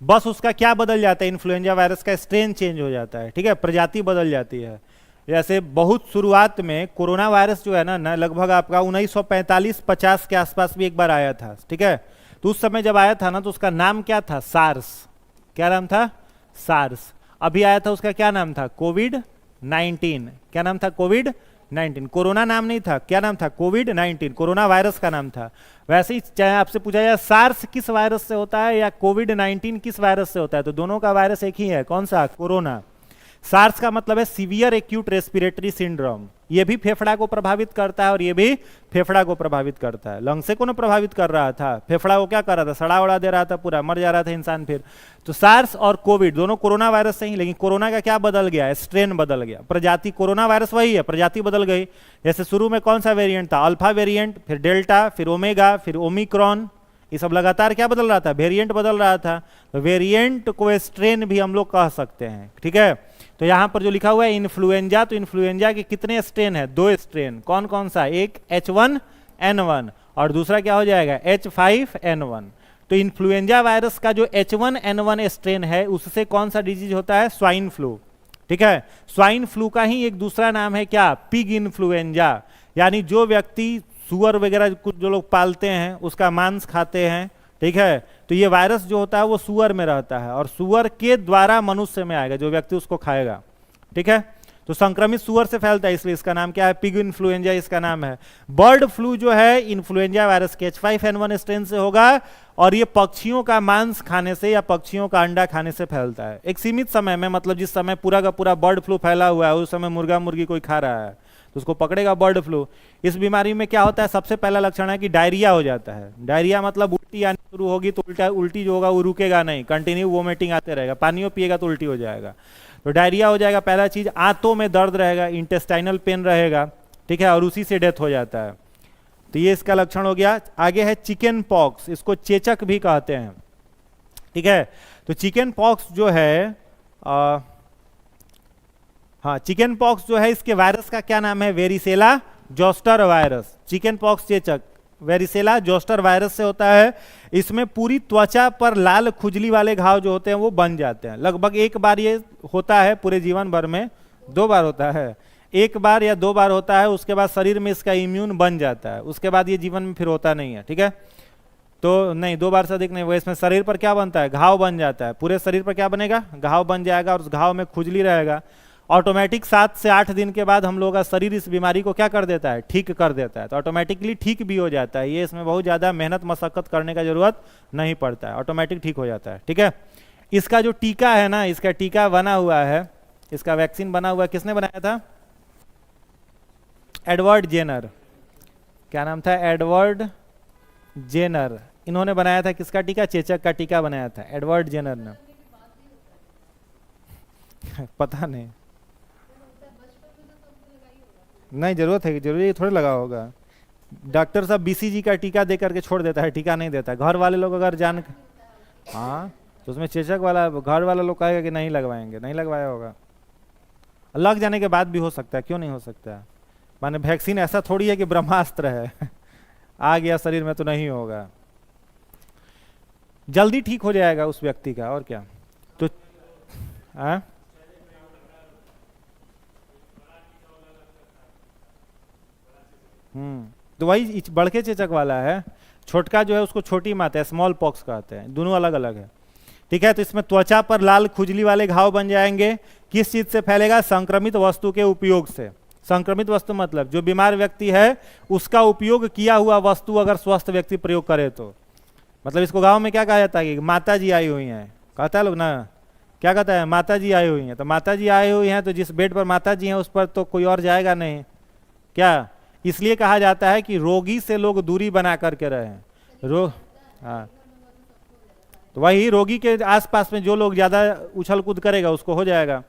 बस उसका क्या बदल जाता है? इन्फ्लुएंजा वायरस का स्ट्रेन चेंज हो जाता है, ठीक है, प्रजाति बदल जाती है। जैसे बहुत शुरुआत में कोरोना वायरस जो है ना लगभग आपका 1945-50 के आसपास भी एक बार आया था, ठीक है। तो उस समय जब आया था ना तो उसका नाम क्या था? सार्स। क्या नाम था? सार्स। अभी आया था उसका क्या नाम था? कोविड-19। क्या नाम था? कोविड-19। कोरोना नाम नहीं था, क्या नाम था? कोविड-19, कोरोना वायरस का नाम था। वैसे ही चाहे आपसे पूछा जाए सार्स किस वायरस से होता है या कोविड-19 किस वायरस से होता है, तो दोनों का वायरस एक ही है। कौन सा? कोरोना। सार्स का मतलब है सीवियर एक्यूट रेस्पिरेटरी सिंड्रोम। ये भी फेफड़ा को प्रभावित करता है और ये भी फेफड़ा को प्रभावित करता है। लंग से को प्रभावित कर रहा था, फेफड़ा को क्या कर रहा था? सड़ा उड़ा दे रहा था, पूरा मर जा रहा था इंसान फिर। तो सार्स और कोविड दोनों कोरोना वायरस से ही, लेकिन कोरोना का क्या बदल गया? स्ट्रेन बदल गया। प्रजाति कोरोना वायरस वही है, प्रजाति बदल गई। जैसे शुरू में कौन सा वेरिएंट था? अल्फा वेरिएंट, फिर डेल्टा, फिर ओमेगा, फिर ओमिक्रॉन। ये सब लगातार क्या बदल रहा था? वेरिएंट बदल रहा था। तो वेरिएंट को स्ट्रेन भी हम लोग कह सकते हैं, ठीक है। तो यहां पर जो लिखा हुआ है इन्फ्लुएंजा, तो इन्फ्लुएंजा के कितने स्ट्रेन है? 2 स्ट्रेन। कौन कौन सा? एक H1N1 और दूसरा क्या हो जाएगा? H5N1। तो इन्फ्लुएंजा वायरस का जो H1N1 स्ट्रेन है उससे कौन सा डिजीज होता है? स्वाइन फ्लू, ठीक है। स्वाइन फ्लू का ही एक दूसरा नाम है क्या? Pig influenza. यानी जो व्यक्ति सुअर वगैरह कुछ जो लोग पालते हैं उसका मांस खाते हैं, ठीक है, तो ये वायरस जो होता है वो सुअर में रहता है और सुअर के द्वारा मनुष्य में आएगा, जो व्यक्ति उसको खाएगा, ठीक है। तो संक्रमित सुअर से फैलता है, इसलिए इसका नाम क्या है? पिग इन्फ्लुएंजा इसका नाम है। बर्ड फ्लू जो है इन्फ्लुएंजा वायरस के H5N1 स्ट्रेन से होगा और ये पक्षियों का मांस खाने से या पक्षियों का अंडा खाने से फैलता है। एक सीमित समय में, मतलब जिस समय पूरा का पूरा बर्ड फ्लू फैला हुआ है उस समय मुर्गा मुर्गी कोई खा रहा है तो उसको पकड़ेगा बर्ड फ्लू। इस बीमारी में क्या होता है? सबसे पहला लक्षण है कि डायरिया हो जाता है। डायरिया मतलब उल्टी आनी शुरू होगी तो उल्टी जो होगा वो रुकेगा नहीं, कंटिन्यू वोमिटिंग आते रहेगा। पानियों पिएगा तो उल्टी हो जाएगा। तो डायरिया हो जाएगा पहला चीज। आंतों में दर्द रहेगा, इंटेस्टाइनल पेन रहेगा, ठीक है, और उसी से डेथ हो जाता है। तो ये इसका लक्षण हो गया। आगे है चिकन पॉक्स, इसको चेचक भी कहते हैं, ठीक है। तो चिकन पॉक्स जो है हाँ, चिकन पॉक्स जो है इसके वायरस का क्या नाम है? Varicella zoster virus. Chicken pox चेचक वेरिसेला जोस्टर वायरस से होता है। इसमें पूरी त्वचा पर लाल खुजली वाले घाव जो होते हैं वो बन जाते हैं। लगभग एक बार ये होता है पूरे जीवन भर में, 2 बार होता है, 1 बार या 2 बार होता है, उसके बाद शरीर में इसका इम्यून बन जाता है, उसके बाद ये जीवन में फिर होता नहीं है, ठीक है। तो नहीं, 2 बार से अधिक नहीं। वो इसमें शरीर पर क्या बनता है? घाव बन जाता है, पूरे शरीर पर क्या बनेगा? घाव बन जाएगा, और उस घाव में खुजली रहेगा। ऑटोमेटिक 7 से 8 दिन के बाद हम लोगों का शरीर इस बीमारी को क्या कर देता है? ठीक कर देता है। तो ऑटोमेटिकली ठीक भी हो जाता है, ये इसमें बहुत ज़्यादा मेहनत मशक्कत करने का जरूरत नहीं पड़ता है, ऑटोमेटिक ठीक हो जाता है, ठीक है। इसका जो टीका है ना, इसका टीका बना हुआ है, इसका वैक्सीन बना हुआ है, किसने बनाया था? Edward Jenner. क्या नाम था? Edward Jenner. इन्होंने बनाया था किसका टीका? चेचक का टीका बनाया था एडवर्ड जेनर ने। पता नहीं, नहीं जरूरत है, जरूरी थोड़ी लगा होगा। डॉक्टर साहब बीसीजी का टीका दे करके छोड़ देता है, टीका नहीं देता। घर वाले लोग अगर जान, हाँ, तो उसमें चेचक वाला घर वाला लोग कहेगा कि नहीं लगवाएंगे, नहीं लगवाया होगा। लग जाने के बाद भी हो सकता है, क्यों नहीं हो सकता है? माने वैक्सीन ऐसा थोड़ी है कि ब्रह्मास्त्र है आ गया शरीर में तो नहीं होगा, जल्दी ठीक हो जाएगा उस व्यक्ति का, और क्या। तो तो वही बड़के चेचक वाला है, छोटका जो है उसको छोटी माता है, स्मॉल पॉक्स कहते हैं, दोनों अलग अलग है, ठीक है। तो इसमें त्वचा पर लाल खुजली वाले घाव बन जाएंगे। किस चीज से फैलेगा? संक्रमित वस्तु के उपयोग से। संक्रमित वस्तु मतलब जो बीमार व्यक्ति है उसका उपयोग किया हुआ वस्तु अगर स्वस्थ व्यक्ति प्रयोग करे तो, मतलब इसको गांव में क्या कहा जाता है कि माता जी आई हुई हैं, कहता है लोग ना, क्या कहता है? माता जी आई हुई हैं। तो माता जी आई हुई हैं, तो जिस बेड पर माता जी हैं उस पर तो कोई और जाएगा नहीं, क्या? इसलिए कहा जाता है कि रोगी से लोग दूरी बना करके रहें। हाँ, तो वही रोगी के आसपास में जो लोग ज्यादा उछल कूद करेगा उसको हो जाएगा।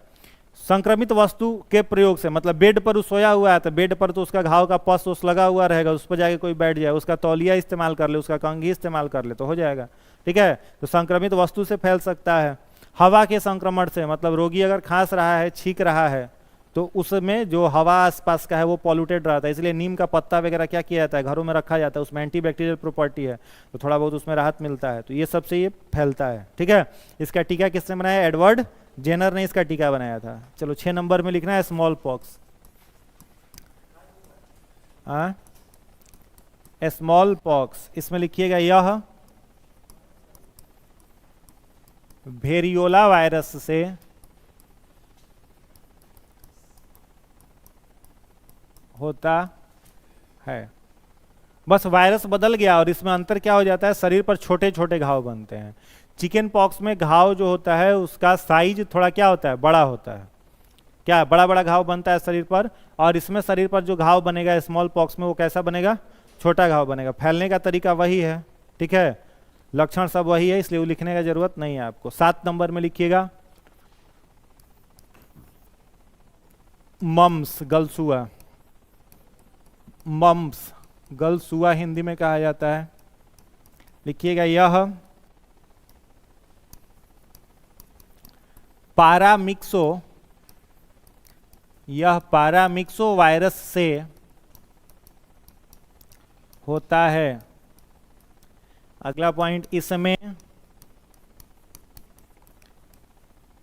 संक्रमित वस्तु के प्रयोग से मतलब बेड पर सोया हुआ है, तो बेड पर तो उसका घाव का पस उस लगा हुआ रहेगा, उस पर जाके कोई बैठ जाए, उसका तौलिया इस्तेमाल कर ले, उसका कंघी इस्तेमाल कर ले तो हो जाएगा, ठीक है। तो संक्रमित वस्तु से फैल सकता है। हवा के संक्रमण से, मतलब रोगी अगर खांस रहा है, छींक रहा है, तो उसमें जो हवा आसपास का है वो पॉल्यूटेड रहता है, इसलिए नीम का पत्ता वगैरह क्या किया जाता है? घरों में रखा जाता है, उसमें एंटीबैक्टीरियल प्रॉपर्टी है, तो थोड़ा बहुत उसमें राहत मिलता है। तो ये सबसे ये फैलता है, ठीक है। इसका टीका किसने बनाया? एडवर्ड जेनर ने इसका टीका बनाया था। चलो 6 नंबर में लिखना है स्मॉल पॉक्स। स्मॉल पॉक्स, इसमें लिखिएगा यह वेरियोला वायरस से होता है। बस वायरस बदल गया और इसमें अंतर क्या हो जाता है? शरीर पर छोटे छोटे घाव बनते हैं। चिकन पॉक्स में घाव जो होता है उसका साइज थोड़ा क्या होता है? बड़ा होता है, क्या बड़ा बड़ा घाव बनता है शरीर पर। और इसमें शरीर पर जो घाव बनेगा स्मॉल पॉक्स में वो कैसा बनेगा? छोटा घाव बनेगा। फैलने का तरीका वही है, ठीक है, लक्षण सब वही है, इसलिए वो लिखने का जरूरत नहीं है आपको। 7 नंबर में लिखिएगा मम्स, गलसुआ। मम्स गलसुआ हिंदी में कहा जाता है। लिखिएगा यह पारामिक्सो वायरस से होता है। अगला पॉइंट, इसमें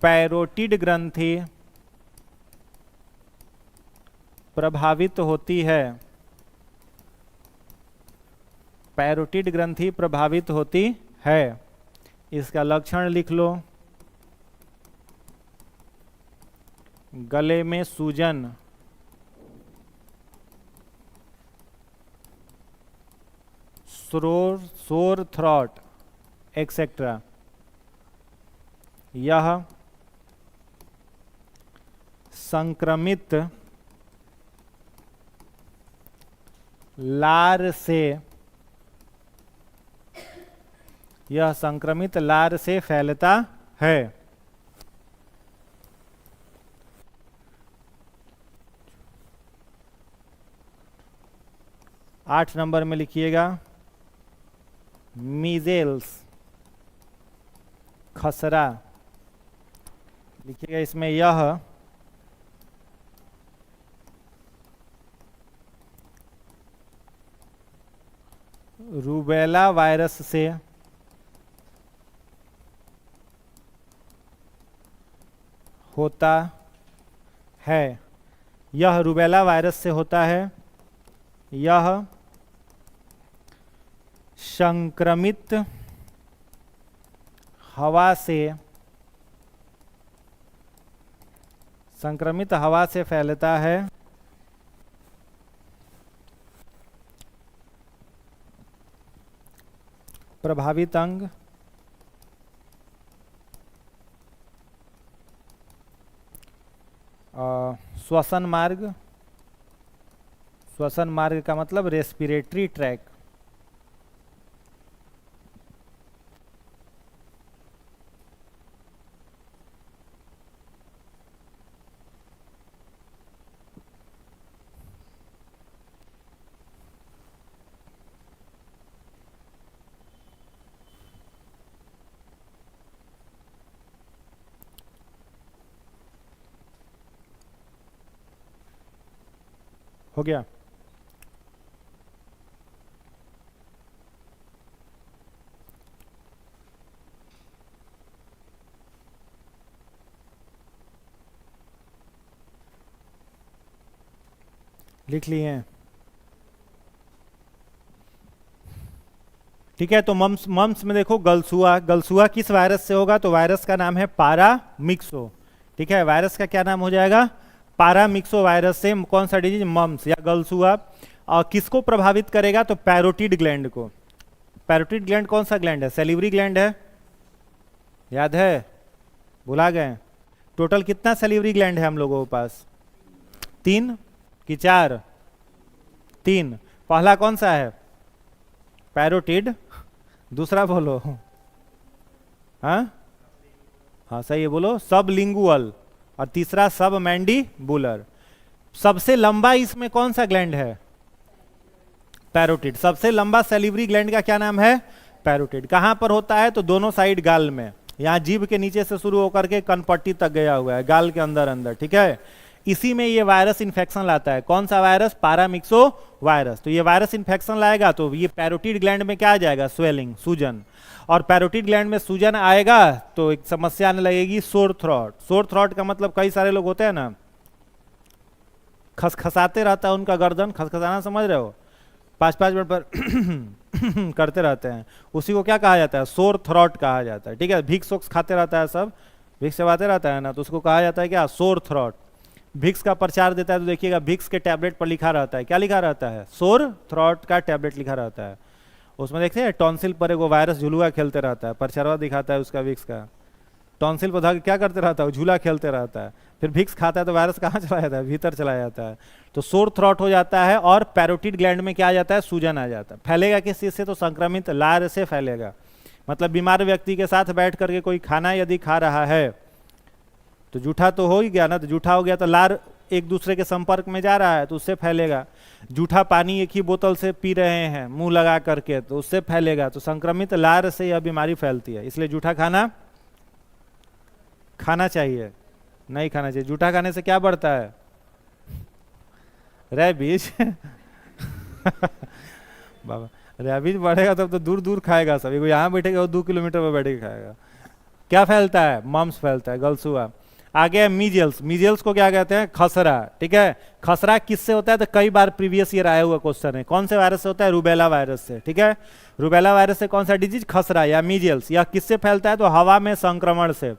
पैरोटिड ग्रंथि प्रभावित होती है। पैरोटिड ग्रंथि प्रभावित होती है। इसका लक्षण लिख लो, गले में सूजन, सोर थ्रॉट एक्सेट्रा। यह संक्रमित लार से फैलता है। 8 नंबर में लिखिएगा मीजेल्स, खसरा। लिखिएगा इसमें यह रूबेला वायरस से होता है। यह रूबेला वायरस से होता है। यह संक्रमित हवा से फैलता है। प्रभावित अंग श्वसन मार्ग का मतलब रेस्पिरेटरी ट्रैक। हो गया। लिख लिए हैं? ठीक है। तो मम्स में देखो गलसुआ किस वायरस से होगा? तो वायरस का नाम है पारामिक्सो। ठीक है, वायरस का क्या नाम हो जाएगा? पारामिक्सो वायरस से कौन सा डिजीज? मम्स या गलसुआ। और किसको प्रभावित करेगा? तो पैरोटिड ग्लैंड को। पैरोटिड ग्लैंड कौन सा ग्लैंड है? सैलिवरी ग्लैंड है, याद है? भुला गए? टोटल कितना सैलिवरी ग्लैंड है हम लोगों के पास? 3 कि 4? 3। पहला कौन सा है? पैरोटिड। दूसरा बोलो। हाँ सही है, बोलो। सबलिंगुअल। और तीसरा सब मैंडिबुलर। सबसे लंबा इसमें कौन सा ग्लैंड है? पैरोटिड। सबसे लंबा सैलिवरी ग्लैंड का क्या नाम है? पैरोटिड। कहां पर होता है? तो दोनों साइड गाल में। यहां जीभ के नीचे से शुरू होकर के कनपट्टी तक गया हुआ है, गाल के अंदर। ठीक है, इसी में ये वायरस इन्फेक्शन लाता है। कौन सा वायरस? पारामिक्सो वायरस। तो ये वायरस इन्फेक्शन लाएगा तो ये पैरोटिड ग्लैंड में क्या आ जाएगा? स्वेलिंग, सूजन। और पैरोटिड ग्लैंड में सूजन आएगा तो एक समस्या आने लगेगी, सोर थ्रॉट। सोर थ्रॉट का मतलब कई सारे लोग होते हैं ना, खसखसाते रहता है उनका गर्दन, खसखसाना समझ रहे हो? 5-5 मिनट पर करते रहते हैं, उसी को क्या कहा जाता है? सोर थ्रॉट कहा जाता है। ठीक है, भिक्स वोक्स खाते रहता है, सब भिक्स चबाते रहता है ना, तो उसको कहा जाता है क्या? सोर थ्रॉट। भिक्स का प्रचार देता है तो देखिएगा भिक्स के टैबलेट पर लिखा रहता है, क्या लिखा रहता है? सोर थ्रॉट का टैबलेट लिखा रहता है। उसमें देखते हैं टॉन्सिल पर वो वायरस झुलुआ खेलते रहता है, प्रचारवा दिखाता है उसका भिक्स का। टॉन्सिल पर क्या करते रहता है? झूला खेलते रहता है। फिर भिक्स खाता है तो वायरस कहाँ चला जाता है? भीतर चला जाता है। तो सोर थ्रॉट हो जाता है और पैरोटिड ग्लैंड में क्या आ जाता है? सूजन आ जाता है। फैलेगा किस चीज से? तो संक्रमित लार से फैलेगा। मतलब बीमार व्यक्ति के साथ बैठ करके कोई खाना यदि खा रहा है तो जूठा तो हो ही गया ना, तो जूठा हो गया तो लार एक दूसरे के संपर्क में जा रहा है तो उससे फैलेगा। जूठा पानी एक ही बोतल से पी रहे हैं मुंह लगा करके तो उससे फैलेगा। तो संक्रमित लार से यह बीमारी फैलती है, इसलिए जूठा खाना चाहिए, नहीं खाना चाहिए। जूठा खाने से क्या बढ़ता है? रैबीज। बाबा, रैबीज बढ़ेगा तब तो दूर दूर खाएगा सब, एगो यहाँ बैठेगा वो 2 किलोमीटर पर बैठ के खाएगा। क्या फैलता है? मम्स फैलता है, गलसुआ। आगे मीजल्स। मीजल्स को क्या कहते हैं? खसरा। ठीक है, खसरा किससे होता है? तो कई बार प्रीवियस ईयर आया हुआ क्वेश्चन है। कौन से वायरस से होता है? रूबेला वायरस से। ठीक है, रूबेला वायरस से कौन सा डिजीज? खसरा या मीजल्स। यह किससे फैलता है? तो हवा में संक्रमण से।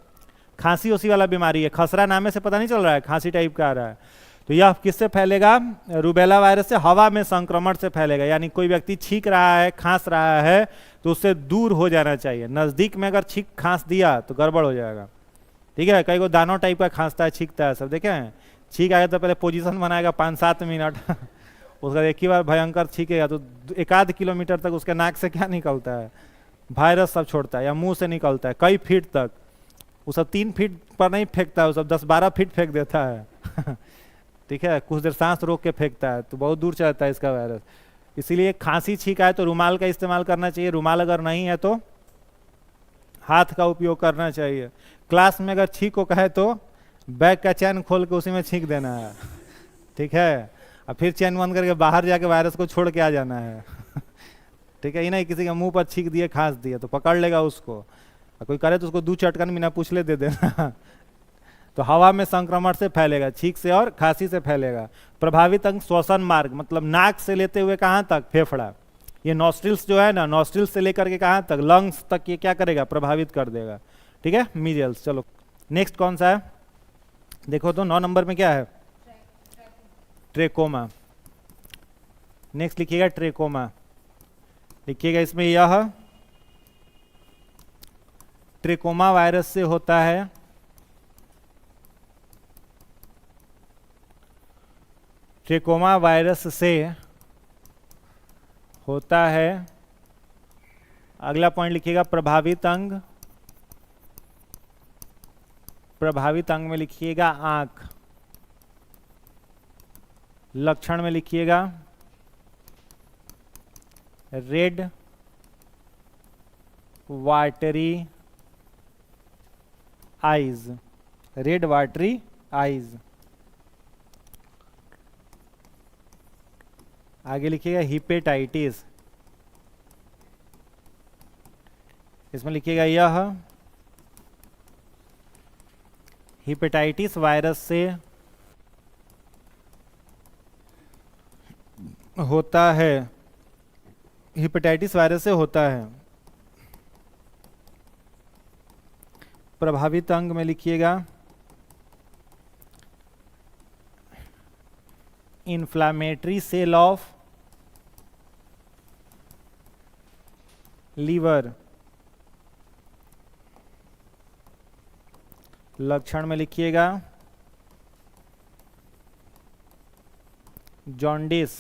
खांसी उसी वाला बीमारी है, खसरा नामे से पता नहीं चल रहा है, खांसी टाइप का आ रहा है। तो यह किससे फैलेगा? रूबेला वायरस से, हवा में संक्रमण से फैलेगा। यानी कोई व्यक्ति छींक रहा है, खांस रहा है तो उससे दूर हो जाना चाहिए। नजदीक में अगर छींक खांस दिया तो गड़बड़ हो जाएगा। ठीक है, कई को दानों टाइप का खांसता है, छींकता है, सब देखे हैं। छींक आएगा तो पहले पोजीशन बनाएगा 5-7 मिनट उसका एक ही बार भयंकर छींकेगा तो 1-8 किलोमीटर तक उसके नाक से क्या निकलता है? वायरस सब छोड़ता है, या मुंह से निकलता है कई फीट तक। वो सब 3 फीट पर नहीं फेंकता है, वो सब 10-12 फीट फेंक देता है। ठीक है, कुछ देर सांस रोक के फेंकता है तो बहुत दूर चलता है इसका वायरस। इसीलिए खांसी छींक आए तो रुमाल का इस्तेमाल करना चाहिए, रुमाल अगर नहीं है तो हाथ का उपयोग करना चाहिए। क्लास में अगर छींक को कहे तो बैग का चैन खोल के उसी में छींक देना है, ठीक है, और फिर चैन बंद करके बाहर जाके वायरस को छोड़ के आ जाना है ठीक है, ये नहीं किसी के मुंह पर छींक दिए खांस दिए तो पकड़ लेगा उसको, और कोई करे तो उसको 2 चटकन बिना पूछले दे देना तो हवा में संक्रमण से फैलेगा, छींक से और खांसी से फैलेगा। प्रभावित अंग श्वसन मार्ग, मतलब नाक से लेते हुए कहाँ तक, फेफड़ा। ये नॉस्ट्रिल्स जो है ना, नॉस्ट्रिल्स से लेकर के कहाँ तक, लंग्स तक, ये क्या करेगा, प्रभावित कर देगा, ठीक है, मीजल्स। चलो नेक्स्ट कौन सा है, देखो तो 9 नंबर में क्या है, ट्रेकोमा। नेक्स्ट लिखिएगा ट्रेकोमा, लिखिएगा इसमें यह ट्रेकोमा वायरस से होता है, ट्रेकोमा वायरस से होता है। अगला पॉइंट लिखिएगा प्रभावित अंग, प्रभावित अंग में लिखिएगा आंख, लक्षण में लिखिएगा red watery eyes, red watery eyes. आगे लिखिएगा हिपेटाइटिस, इसमें लिखिएगा यह हिपेटाइटिस वायरस से होता है, हिपेटाइटिस वायरस से होता है। प्रभावित अंग में लिखिएगा इन्फ्लामेटरी सेल ऑफ लीवर, लक्षण में लिखिएगा जॉन्डिस,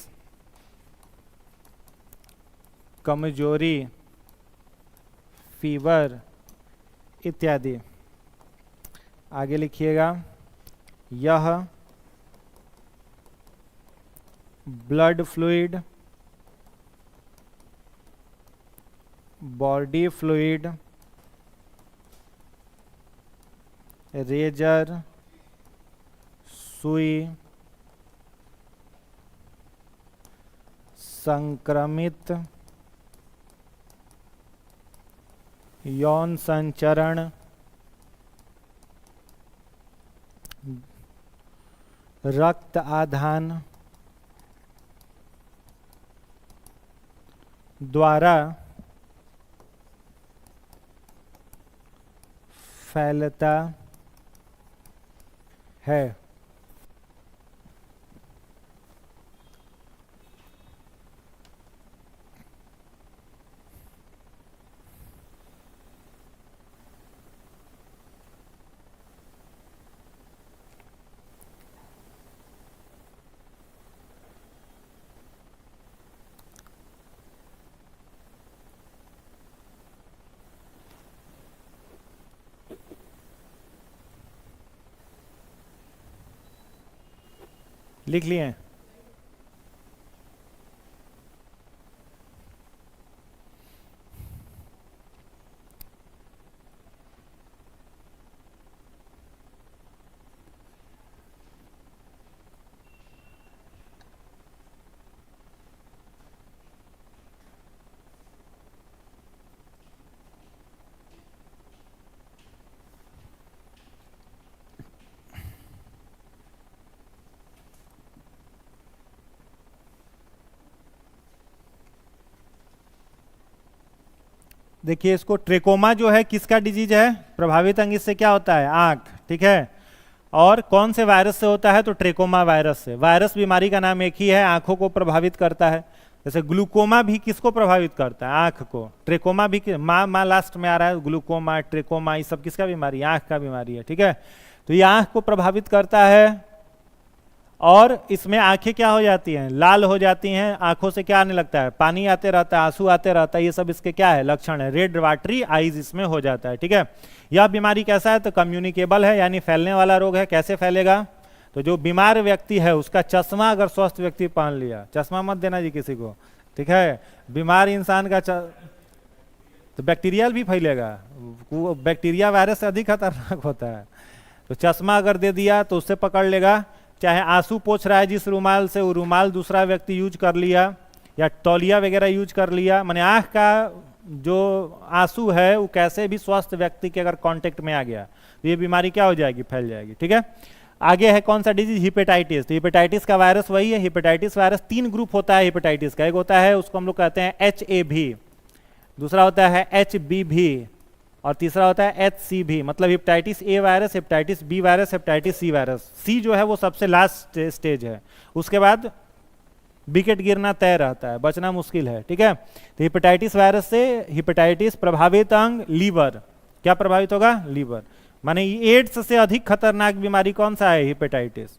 कमजोरी, फीवर इत्यादि। आगे लिखिएगा यह blood fluid, body fluid, razor, सुई, संक्रमित यौन संचरण, रक्त आधान द्वारा फैलता है। लिख लिए? देखिए इसको ट्रेकोमा जो है किसका डिजीज है, प्रभावित अंग, इससे क्या होता है, आंख, ठीक है। और कौन से वायरस से होता है, तो ट्रेकोमा वायरस से। वायरस बीमारी का नाम एक ही है, आंखों को प्रभावित करता है। जैसे ग्लूकोमा भी किसको प्रभावित करता है, आंख को। ट्रेकोमा भी माँ लास्ट में आ रहा है, ग्लूकोमा, ट्रेकोमा, ये सब किसका बीमारी है, आंख का बीमारी है, ठीक है। तो ये आंख को प्रभावित करता है और इसमें आंखें क्या हो जाती हैं, लाल हो जाती हैं, आंखों से क्या आने लगता है, पानी आते रहता है, आंसू आते रहता है, ये सब इसके क्या है, लक्षण है। रेड वाटरी आईज इसमें हो जाता है, ठीक है। यह बीमारी कैसा है, तो कम्युनिकेबल है, यानी फैलने वाला रोग है। कैसे फैलेगा, तो जो बीमार व्यक्ति है उसका चश्मा अगर स्वस्थ व्यक्ति पहन लिया, चश्मा मत देना जी किसी को, ठीक है, बीमार इंसान का तो बैक्टीरियल भी फैलेगा, वो बैक्टीरिया वायरस से अधिक खतरनाक होता है। तो चश्मा अगर दे दिया तो उससे पकड़ लेगा, चाहे आंसू पोंछ रहा है जिस रुमाल से, वो रुमाल दूसरा व्यक्ति यूज कर लिया, या तौलिया वगैरह यूज कर लिया, माने आँख का जो आंसू है वो कैसे भी स्वस्थ व्यक्ति के अगर कांटेक्ट में आ गया तो ये बीमारी क्या हो जाएगी, फैल जाएगी। ठीक है, आगे है कौन सा डिजीज, हिपेटाइटिस। तो हिपेटाइटिस का वायरस वही है। हिपेटाइटिस वायरस 3 ग्रुप होता है हिपेटाइटिस का। एक होता है उसको हम लोग कहते हैं HAV, दूसरा होता है HBV, और तीसरा होता है HCV। मतलब hepatitis A virus, hepatitis B virus, hepatitis C virus. C जो है वो सबसे लास्ट स्टेज है, उसके बाद विकेट गिरना तय रहता है, बचना मुश्किल है। ठीक है, तो हेपेटाइटिस वायरस से हेपेटाइटिस प्रभावित अंग लीवर, क्या प्रभावित होगा, लीवर। माने एड्स से अधिक खतरनाक बीमारी कौन सा है, हेपेटाइटिस।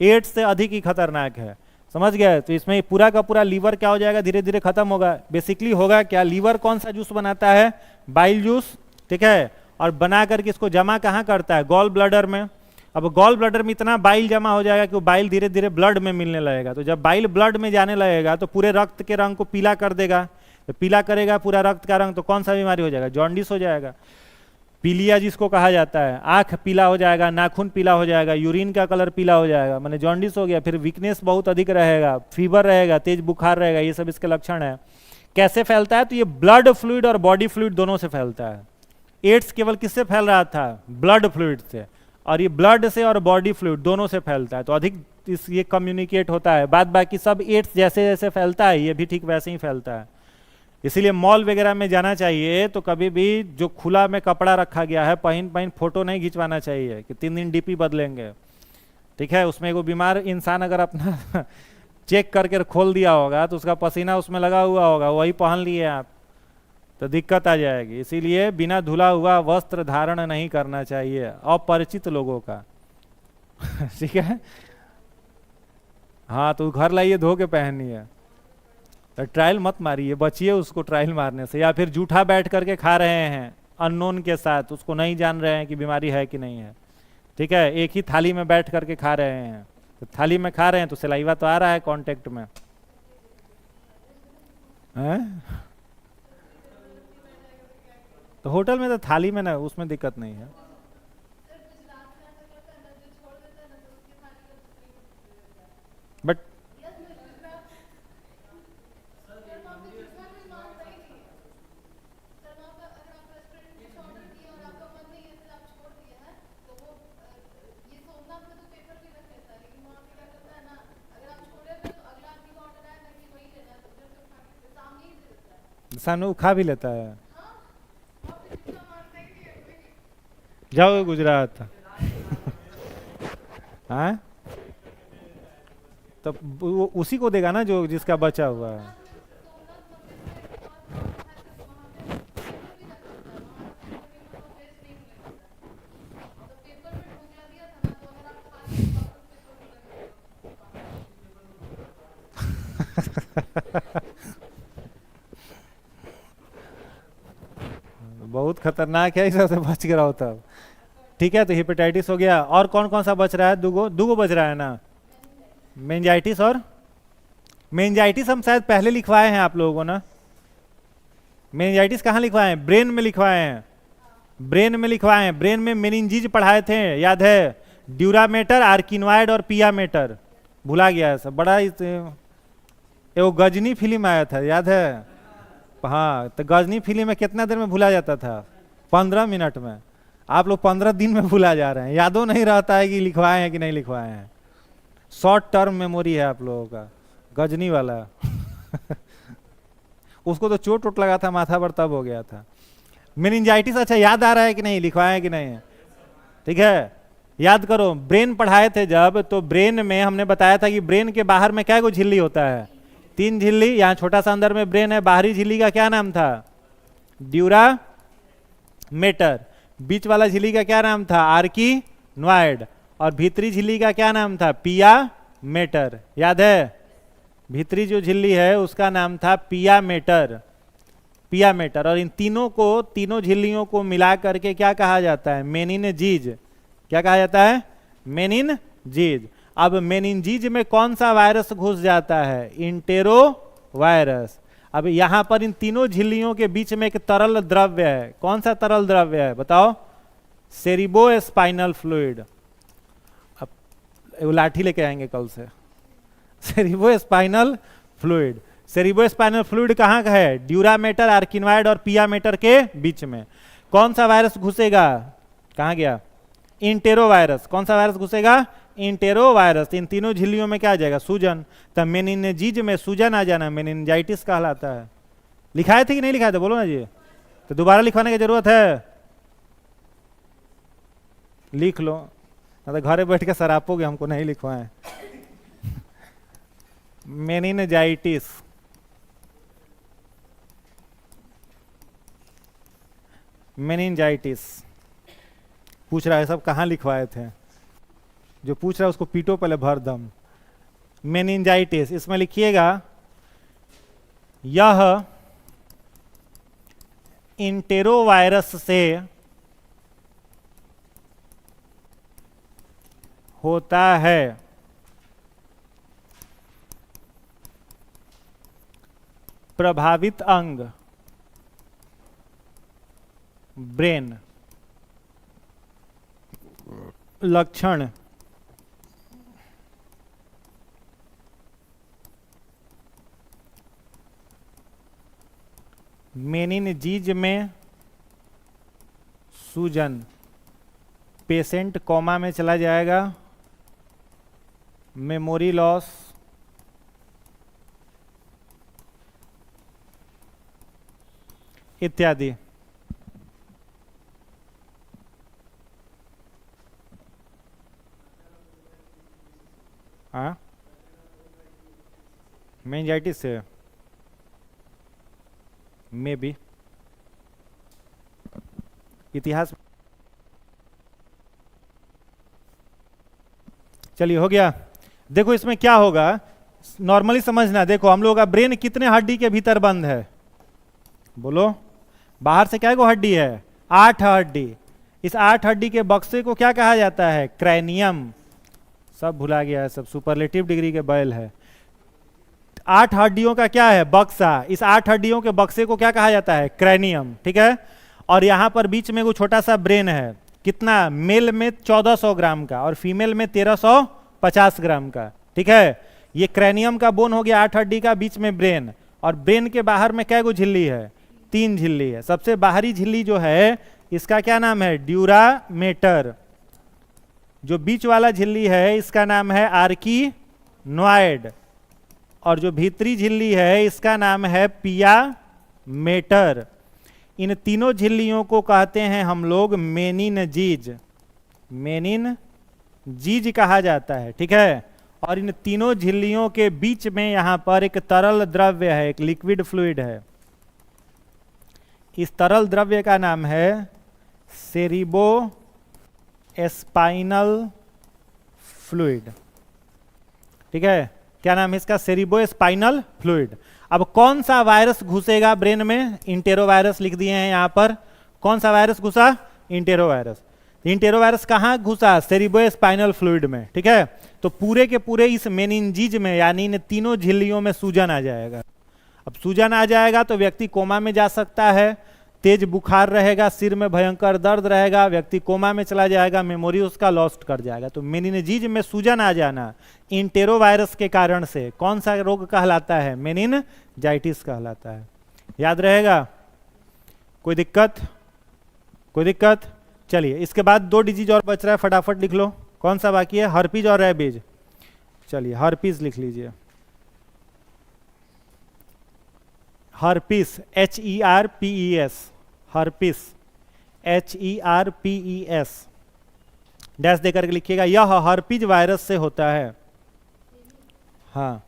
एड्स से अधिक ही खतरनाक है, समझ गए। तो इसमें पूरा का पूरा लीवर क्या हो जाएगा, धीरे धीरे खत्म होगा। बेसिकली होगा क्या, लीवर कौन सा जूस बनाता है, बाइल जूस। ठीक है, और बना करके इसको जमा कहाँ करता है, गॉल ब्लडर में। अब गॉल ब्लडर में इतना बाइल जमा हो जाएगा कि वो बाइल धीरे धीरे ब्लड में मिलने लगेगा। तो जब बाइल ब्लड में जाने लगेगा तो पूरे रक्त के रंग को पीला कर देगा। तो पीला करेगा पूरा रक्त का रंग, तो कौन सा बीमारी हो जाएगा, जॉन्डिस हो जाएगा। पीलिया जिसको कहा जाता है, आंख पीला हो जाएगा, नाखून पीला हो जाएगा, यूरिन का कलर पीला हो जाएगा, माने जॉन्डिस हो गया। फिर वीकनेस बहुत अधिक रहेगा, फीवर रहेगा, तेज बुखार रहेगा, ये सब इसके लक्षण है। कैसे फैलता है, तो ये ब्लड फ्लूइड और बॉडी फ्लूइड दोनों से फैलता है। एड्स केवल किससे फैल रहा था, ब्लड फ्लूइड से, और ये ब्लड से और बॉडी फ्लूइड दोनों से फैलता है। तो अधिक ये कम्युनिकेट होता है। बाद बाकी सब एड्स जैसे जैसे फैलता है ये भी ठीक वैसे ही फैलता है। इसीलिए मॉल वगैरह में जाना चाहिए तो कभी भी जो खुला में कपड़ा रखा गया है पहन फोटो नहीं खिंचवाना चाहिए कि 3 दिन डीपी बदलेंगे। ठीक है, उसमें वो बीमार इंसान अगर अपना चेक करके खोल दिया होगा तो उसका पसीना उसमें लगा हुआ होगा, वही पहन लिए आप, तो दिक्कत आ जाएगी। इसीलिए बिना धुला हुआ वस्त्र धारण नहीं करना चाहिए अपरिचित लोगों का। ठीक है, हाँ, तो घर लाइए धो के पहनिए। तो ट्रायल मत मारिए, बचिए उसको ट्रायल मारने से। या फिर जूठा बैठ करके खा रहे हैं अननोन के साथ, उसको नहीं जान रहे हैं कि बीमारी है कि नहीं है। ठीक है, एक ही थाली में बैठ करके खा रहे हैं, तो थाली में खा रहे हैं तो सलाइवा तो आ रहा है कांटेक्ट में, हैं? तो होटल में तो थाली में ना, उसमें दिक्कत नहीं है। बट सामने वो खा भी लेता है। जाओ गुजरात। हाँ, तो वो उसी को देगा ना जो जिसका बचा हुआ है। बहुत खतरनाक है, इस से बच के रहो तब। ठीक है, तो हेपेटाइटिस हो गया, और कौन कौन सा बच रहा है, दूगो बच रहा है ना, मेनिंजाइटिस और मेनिंजाइटिस हम शायद पहले लिखवाए हैं आप लोगों को ना। मेनिंजाइटिस कहाँ लिखवाए हैं, ब्रेन में लिखवाए हैं, ब्रेन में लिखवाए हैं। ब्रेन में मेनिंजीज पढ़ाए थे, याद है, ड्यूरामेटर, आर्किनॉइड और पियामेटर। भुला गया है सब, बड़ा वो गजनी फिल्म आया था, याद है। हाँ, तो गजनी फिल्म में कितना देर में भुला जाता था, 15 मिनट में। आप लोग 15 दिन में भुला जा रहे हैं, यादों नहीं रहता है कि लिखवाए हैं कि नहीं लिखवाए हैं। शॉर्ट टर्म मेमोरी है आप लोगों का, गजनी वाला। उसको तो चोट वोट लगा था माथा पर, तब हो गया था। मेनिंजाइटिस अच्छा याद आ रहा है कि नहीं, लिखवाए हैं कि नहीं, ठीक है, याद करो। ब्रेन पढ़ाए थे जब, तो ब्रेन में हमने बताया था कि ब्रेन के बाहर में क्या झिल्ली होता है, 3 झिल्ली। यहाँ छोटा सा अंदर में ब्रेन है, बाहरी झिल्ली का क्या नाम था, ड्यूरामेटर। बीच वाला झिल्ली का क्या नाम था, आर्किनॉइड। और भीतरी झिल्ली का क्या नाम था, पियामेटर। याद है, भीतरी जो झिल्ली है उसका नाम था पियामेटर, पियामेटर। और इन तीनों झिल्लियों को मिला करके क्या कहा जाता है, मेनिनजीज। क्या कहा जाता है, मेनिनजीज। अब मेनिनजीज में कौन सा वायरस घुस जाता है, इंटेरो वायरस। अब यहां पर इन तीनों झिल्लियों के बीच में एक तरल द्रव्य है। कौन सा तरल द्रव्य है बताओ? Cerebrospinal fluid. अब वो लाठी लेके आएंगे कल से। Cerebrospinal fluid. सेरिब्रोस्पाइनल फ्लूइड कहाँ का है? ड्यूरामेटर, आर्किनॉइड और पियामेटर के बीच में। कौन सा वायरस घुसेगा? कहाँ गया? इंटेरोवायरस। कौन सा वायरस घुसेगा? इंटेरोवायरस। इन तीनों झिल्लियों में क्या आ जाएगा? सूजन। तब मेनिनजीज में सूजन आ जाना मेनिनजाइटिस कहलाता है। लिखाए थे कि नहीं लिखाए थे? बोलो ना जी। तो दोबारा लिखवाने की जरूरत है? लिख लो, तो घरे बैठ के सरापोगे हमको नहीं लिखवाए। मेनिनजाइटिस। मेनिनजाइटिस पूछ रहा है सब कहाँ लिखवाए थे? जो पूछ रहा है उसको पीटो पहले भर दम। मेनिनजाइटिस, इसमें लिखिएगा यह इंटेरोवायरस से होता है। प्रभावित अंग ब्रेन। लक्षण मेनिनजीज में सूजन। पेशेंट कोमा में चला जाएगा। मेमोरी लॉस, इत्यादि। हाँ, मेनिनजाइटिस से मे बी। इतिहास। चलिए हो गया। देखो इसमें क्या होगा नॉर्मली समझना। देखो हम लोग का ब्रेन कितने हड्डी के भीतर बंद है? बोलो। बाहर से क्या को हड्डी है? 8 हड्डी। इस 8 हड्डी के बक्से को क्या कहा जाता है? क्रैनियम। सब भुला गया है, सब सुपरलेटिव डिग्री के बैल है। 8 हड्डियों का क्या है? बक्सा। इस 8 हड्डियों के बक्से को क्या कहा जाता है? क्रैनियम। ठीक है। और यहां पर बीच में वो छोटा सा ब्रेन है। कितना? मेल में 1400 ग्राम का और फीमेल में 1350 ग्राम का। ठीक है। ये क्रैनियम का बोन हो गया 8 हड्डी का, बीच में ब्रेन। और ब्रेन के बाहर में क्या झिल्ली है? 3 झिल्ली है। सबसे बाहरी झिल्ली जो है इसका क्या नाम है? ड्यूरामेटर। जो बीच वाला झिल्ली है इसका नाम है आर्किनॉइड। और जो भीतरी झिल्ली है इसका नाम है पियामेटर। इन तीनों झिल्लियों को कहते हैं हम लोग मेनिनजीज। मेनिनजीज कहा जाता है। ठीक है। और इन तीनों झिल्लियों के बीच में यहां पर एक तरल द्रव्य है, एक लिक्विड फ्लूइड है। इस तरल द्रव्य का नाम है सेरिब्रोस्पाइनल फ्लूइड। ठीक है। क्या नाम है इसका? Cerebrospinal fluid. अब कौन सा वायरस घुसेगा ब्रेन में? इंटेरोवायरस लिख दिए हैं यहां पर। कौन सा वायरस घुसा? इंटेरोवायरस। इंटेरोवायरस कहां घुसा? सेरिब्रोस्पाइनल फ्लूइड में। ठीक है। तो पूरे के पूरे इस मेनिनजीज में यानी इन तीनों झिल्लियों में सूजन आ जाएगा। अब सूजन आ जाएगा तो व्यक्ति कोमा में जा सकता है। तेज बुखार रहेगा, सिर में भयंकर दर्द रहेगा, व्यक्ति कोमा में चला जाएगा, मेमोरी उसका लॉस्ट कर जाएगा। तो मेनिनजीज में सूजन आ जाना इंटेरोवायरस के कारण से कौन सा रोग कहलाता है? मेनिनजाइटिस कहलाता है। याद रहेगा? कोई दिक्कत? कोई दिक्कत? चलिए इसके बाद 2 डिजीज और बच रहा है, फटाफट लिख लो। कौन सा बाकी है? हर्पीज और रैबीज। चलिए हर्पीज लिख लीजिए। Herpes, HERPES। Herpes, HERPES। Dash देकर के लिखिएगा। यह हर्पीज वायरस से होता है। हाँ,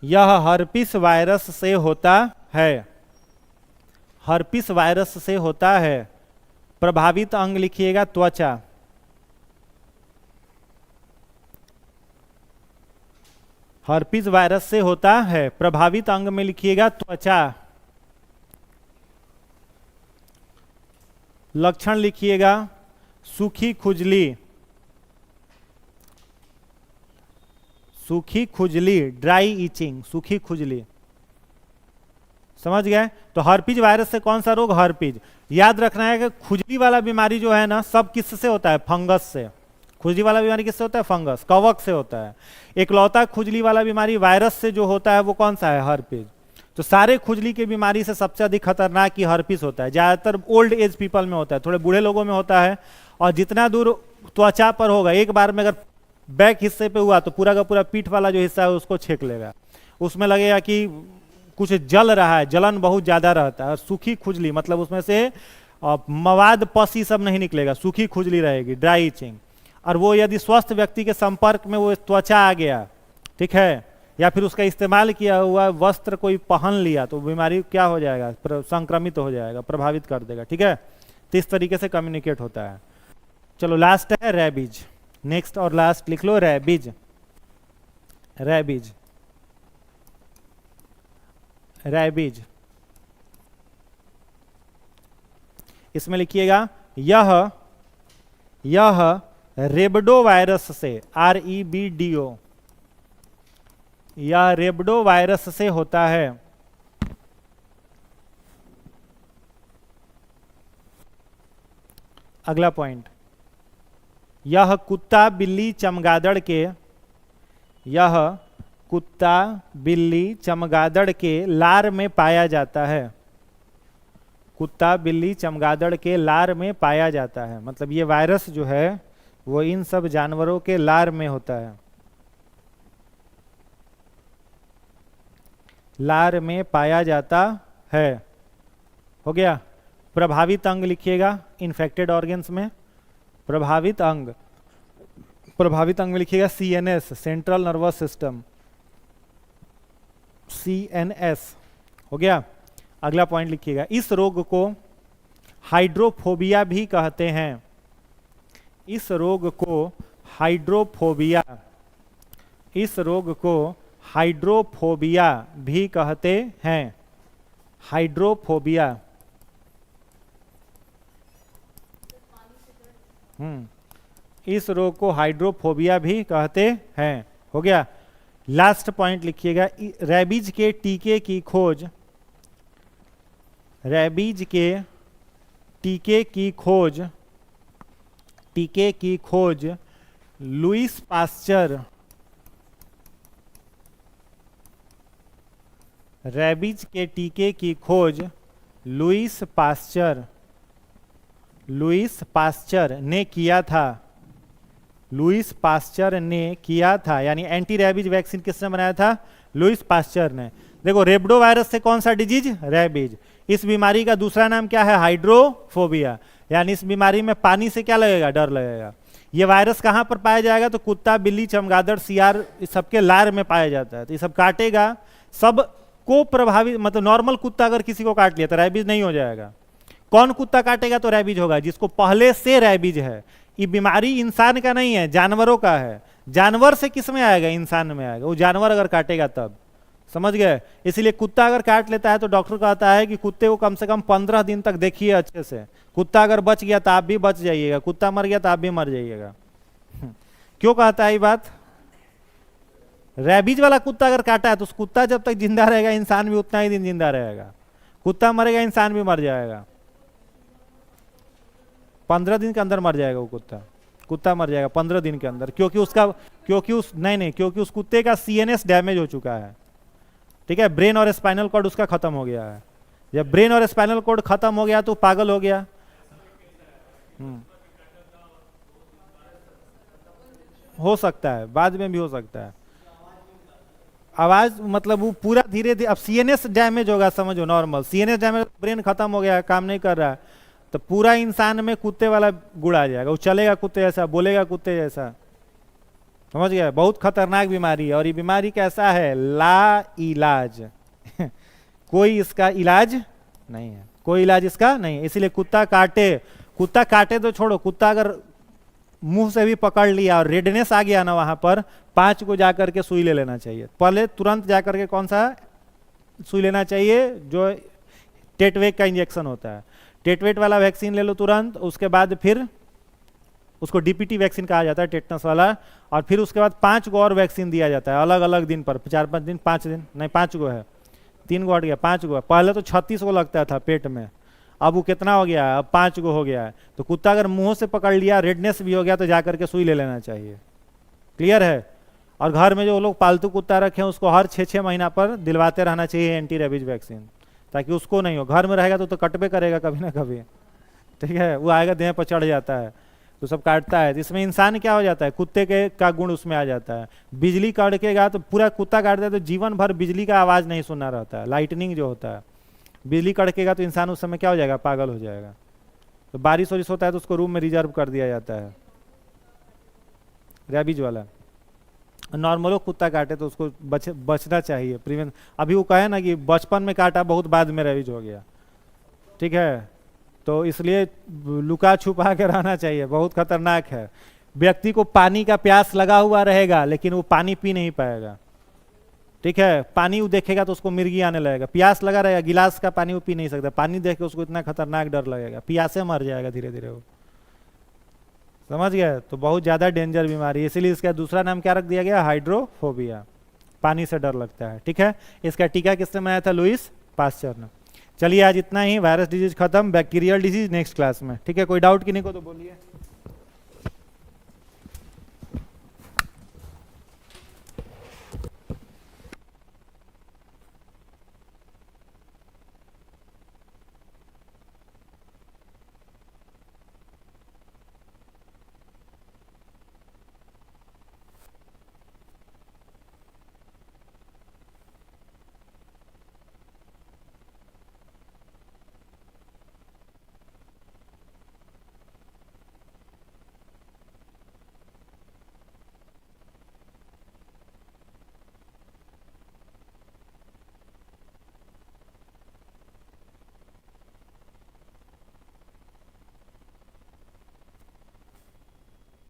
यह हर्पीस वायरस से होता है। हर्पीस वायरस से होता है। प्रभावित अंग लिखिएगा त्वचा। हर्पीस वायरस से होता है। प्रभावित अंग में लिखिएगा त्वचा। लक्षण लिखिएगा सूखी खुजली। सूखी खुजली, ड्राई इचिंग, सूखी खुजली। समझ गए? तो हर्पीज वायरस से कौन सा रोग? हर्पीज। याद रखना है कि खुजली वाला बीमारी जो है ना, सब किससे होता है? फंगस से। खुजली वाला बीमारी किससे होता है? फंगस, कवक से होता है। इकलौता खुजली वाला बीमारी वायरस से जो होता है वो कौन सा है? हर्पीज। तो सारे खुजली की बीमारी से सबसे अधिक खतरनाक ही हर्पीज होता है। ज्यादातर ओल्ड एज पीपल में होता है, थोड़े बूढ़े लोगों में होता है। और जितना दूर त्वचा पर होगा, एक बार में अगर बैक हिस्से पे हुआ तो पूरा का पूरा पीठ वाला जो हिस्सा है उसको छेक लेगा। उसमें लगेगा कि कुछ जल रहा है, जलन बहुत ज्यादा रहता है। और सूखी खुजली मतलब उसमें से मवाद, पसी सब नहीं निकलेगा, सूखी खुजली रहेगी, ड्राई इचिंग। और वो यदि स्वस्थ व्यक्ति के संपर्क में वो त्वचा आ गया, ठीक है, या फिर उसका इस्तेमाल किया हुआ वस्त्र कोई पहन लिया, तो बीमारी क्या हो जाएगा? संक्रमित हो जाएगा, प्रभावित कर देगा। ठीक है, तो इस तरीके से कम्युनिकेट होता है। चलो लास्ट है रैबीज। नेक्स्ट और लास्ट लिख लो, रैबीज। Rabies, rabies. इसमें लिखिएगा यह रेबडो वायरस से, REBDO, यह रेबडो वायरस से होता है। अगला पॉइंट, यह कुत्ता बिल्ली चमगादड़ के, यह कुत्ता बिल्ली चमगादड़ के लार में पाया जाता है। कुत्ता बिल्ली चमगादड़ के लार में पाया जाता है, मतलब ये वायरस जो है वो इन सब जानवरों के लार में होता है, लार में पाया जाता है। हो गया। प्रभावित अंग लिखिएगा इन्फेक्टेड ऑर्गन्स में। प्रभावित अंग, प्रभावित अंग में लिखिएगा CNS, central nervous system, CNS। हो गया। अगला पॉइंट लिखिएगा, इस रोग को हाइड्रोफोबिया भी कहते हैं। इस रोग को हाइड्रोफोबिया, इस रोग को हाइड्रोफोबिया भी कहते हैं। हाइड्रोफोबिया। इस रोग को हाइड्रोफोबिया भी कहते हैं। हो गया। लास्ट पॉइंट लिखिएगा, रैबीज के टीके की खोज, रैबीज के टीके की खोज, टीके की खोज लुईस पास्चर, रैबीज के टीके की खोज लुईस पास्चर, लुईस पास्चर ने किया था। लुईस पास्चर ने किया था, यानी एंटी रैबीज वैक्सीन किसने बनाया था? लुईस पास्चर ने। देखो, रेबडो वायरस से कौन सा डिजीज? रैबीज। इस बीमारी का दूसरा नाम क्या है? हाइड्रोफोबिया। यानी इस बीमारी में पानी से क्या लगेगा? डर लगेगा। ये वायरस कहां पर पाया जाएगा? तो कुत्ता, बिल्ली, चमगादड़, सियार, इस सबके लार में पाया जाता है। तो ये सब काटेगा, सब को प्रभावित, मतलब नॉर्मल कुत्ता अगर किसी को काट लिया तो रैबीज नहीं हो जाएगा। कौन कुत्ता काटेगा तो रैबीज होगा? जिसको पहले से रैबीज है। ये बीमारी इंसान का नहीं है, जानवरों का है। जानवर से किस में आएगा? इंसान में आएगा। वो जानवर अगर काटेगा तब, समझ गए? इसीलिए कुत्ता अगर काट लेता है तो डॉक्टर कहता है कि कुत्ते को कम से कम 15 दिन तक देखिए अच्छे से। कुत्ता अगर बच गया तो आप भी बच जाइएगा, कुत्ता मर गया तो आप भी मर जाइएगा। क्यों कहता है ये बात? रैबीज वाला कुत्ता अगर काटा है तो उस कुत्ता जब तक जिंदा रहेगा, इंसान भी उतना ही दिन जिंदा रहेगा। कुत्ता मरेगा, इंसान भी मर जाएगा। 15 दिन के अंदर मर जाएगा वो कुत्ता। कुत्ता मर जाएगा 15 दिन के अंदर, क्योंकि उसका, क्योंकि उस नहीं, क्योंकि उस कुत्ते का CNS डैमेज हो चुका है। ठीक है, ब्रेन और स्पाइनल कॉर्ड उसका खत्म हो गया है। जब ब्रेन और स्पाइनल कॉर्ड खत्म हो गया तो पागल हो गया। हो सकता है, बाद में भी हो सकता है। आवाज मतलब वो पूरा धीरे धीरे, अब CNS डैमेज होगा, समझो नॉर्मल CNS डैमेज, ब्रेन खत्म हो गया, काम नहीं कर रहा है, तो पूरा इंसान में कुत्ते वाला गुण आ जाएगा। वो चलेगा कुत्ते जैसा, बोलेगा कुत्ते जैसा। समझ गया? बहुत खतरनाक बीमारी है। और ये बीमारी कैसा है? ला इलाज। कोई इसका इलाज नहीं है, कोई इलाज इसका नहीं है। इसीलिए कुत्ता काटे तो छोड़ो, कुत्ता अगर मुंह से भी पकड़ लिया और रेडनेस आ गया ना वहां पर, 5 को जाकर के सुई ले लेना चाहिए। पहले तुरंत जाकर के कौन सा सुई लेना चाहिए? जो टेटवेक का इंजेक्शन होता है, टेटवेट वाला वैक्सीन ले लो तुरंत। उसके बाद फिर उसको DPT वैक्सीन कहा जाता है, टेटनस वाला। और फिर उसके बाद 5 को और वैक्सीन दिया जाता है अलग अलग दिन पर, 4-5 दिन, 5 दिन नहीं, 5 को है। 3 गो हट गया, 5 गो। पहले तो 36 गो लगता था पेट में, अब वो कितना हो गया है, अब 5 गो हो गया है। तो कुत्ता अगर मुंह से पकड़ लिया, रेडनेस भी हो गया, तो जाकर के सुई ले लेना चाहिए। क्लियर है। और घर में जो लोग पालतू कुत्ता रखे हैं उसको हर 6-6 महीना पर दिलवाते रहना चाहिए एंटी रेबीज वैक्सीन, ताकि उसको नहीं हो। घर में रहेगा तो कटबे करेगा कभी ना कभी, ठीक है। वो आएगा देह पर चढ़ जाता है तो सब काटता है। इसमें इंसान क्या हो जाता है, कुत्ते के का गुण उसमें आ जाता है। बिजली कड़केगा तो पूरा कुत्ता काटता है तो जीवन भर बिजली का आवाज़ नहीं सुनना रहता है, लाइटनिंग जो होता है। बिजली कड़केगा तो इंसान उस समय क्या हो जाएगा, पागल हो जाएगा। तो बारिश वारिश होता है तो उसको रूम में रिजर्व कर दिया जाता है, रेबीज वाला। नॉर्मलो कुत्ता काटे तो उसको बचना चाहिए, प्रिवेंट। अभी वो कहे ना कि बचपन में काटा, बहुत बाद में रेबीज हो गया, ठीक है। तो इसलिए लुका छुपा के रहना चाहिए, बहुत खतरनाक है। व्यक्ति को पानी का प्यास लगा हुआ रहेगा लेकिन वो पानी पी नहीं पाएगा, ठीक है। पानी वो देखेगा तो उसको मिर्गी आने लगेगा, प्यास लगा रहेगा, गिलास का पानी वो पी नहीं सकता, पानी देख के उसको इतना खतरनाक डर लगेगा, प्यासे मर जाएगा धीरे धीरे वो, समझ गए। तो बहुत ज़्यादा डेंजर बीमारी है, इसीलिए इसका दूसरा नाम क्या रख दिया गया, हाइड्रोफोबिया, पानी से डर लगता है, ठीक है। इसका टीका किसने बनाया था, लुईस पास्चर ने। चलिए आज इतना ही, वायरस डिजीज खत्म, बैक्टीरियल डिजीज नेक्स्ट क्लास में, ठीक है। कोई डाउट किन्हीं को तो बोलिए।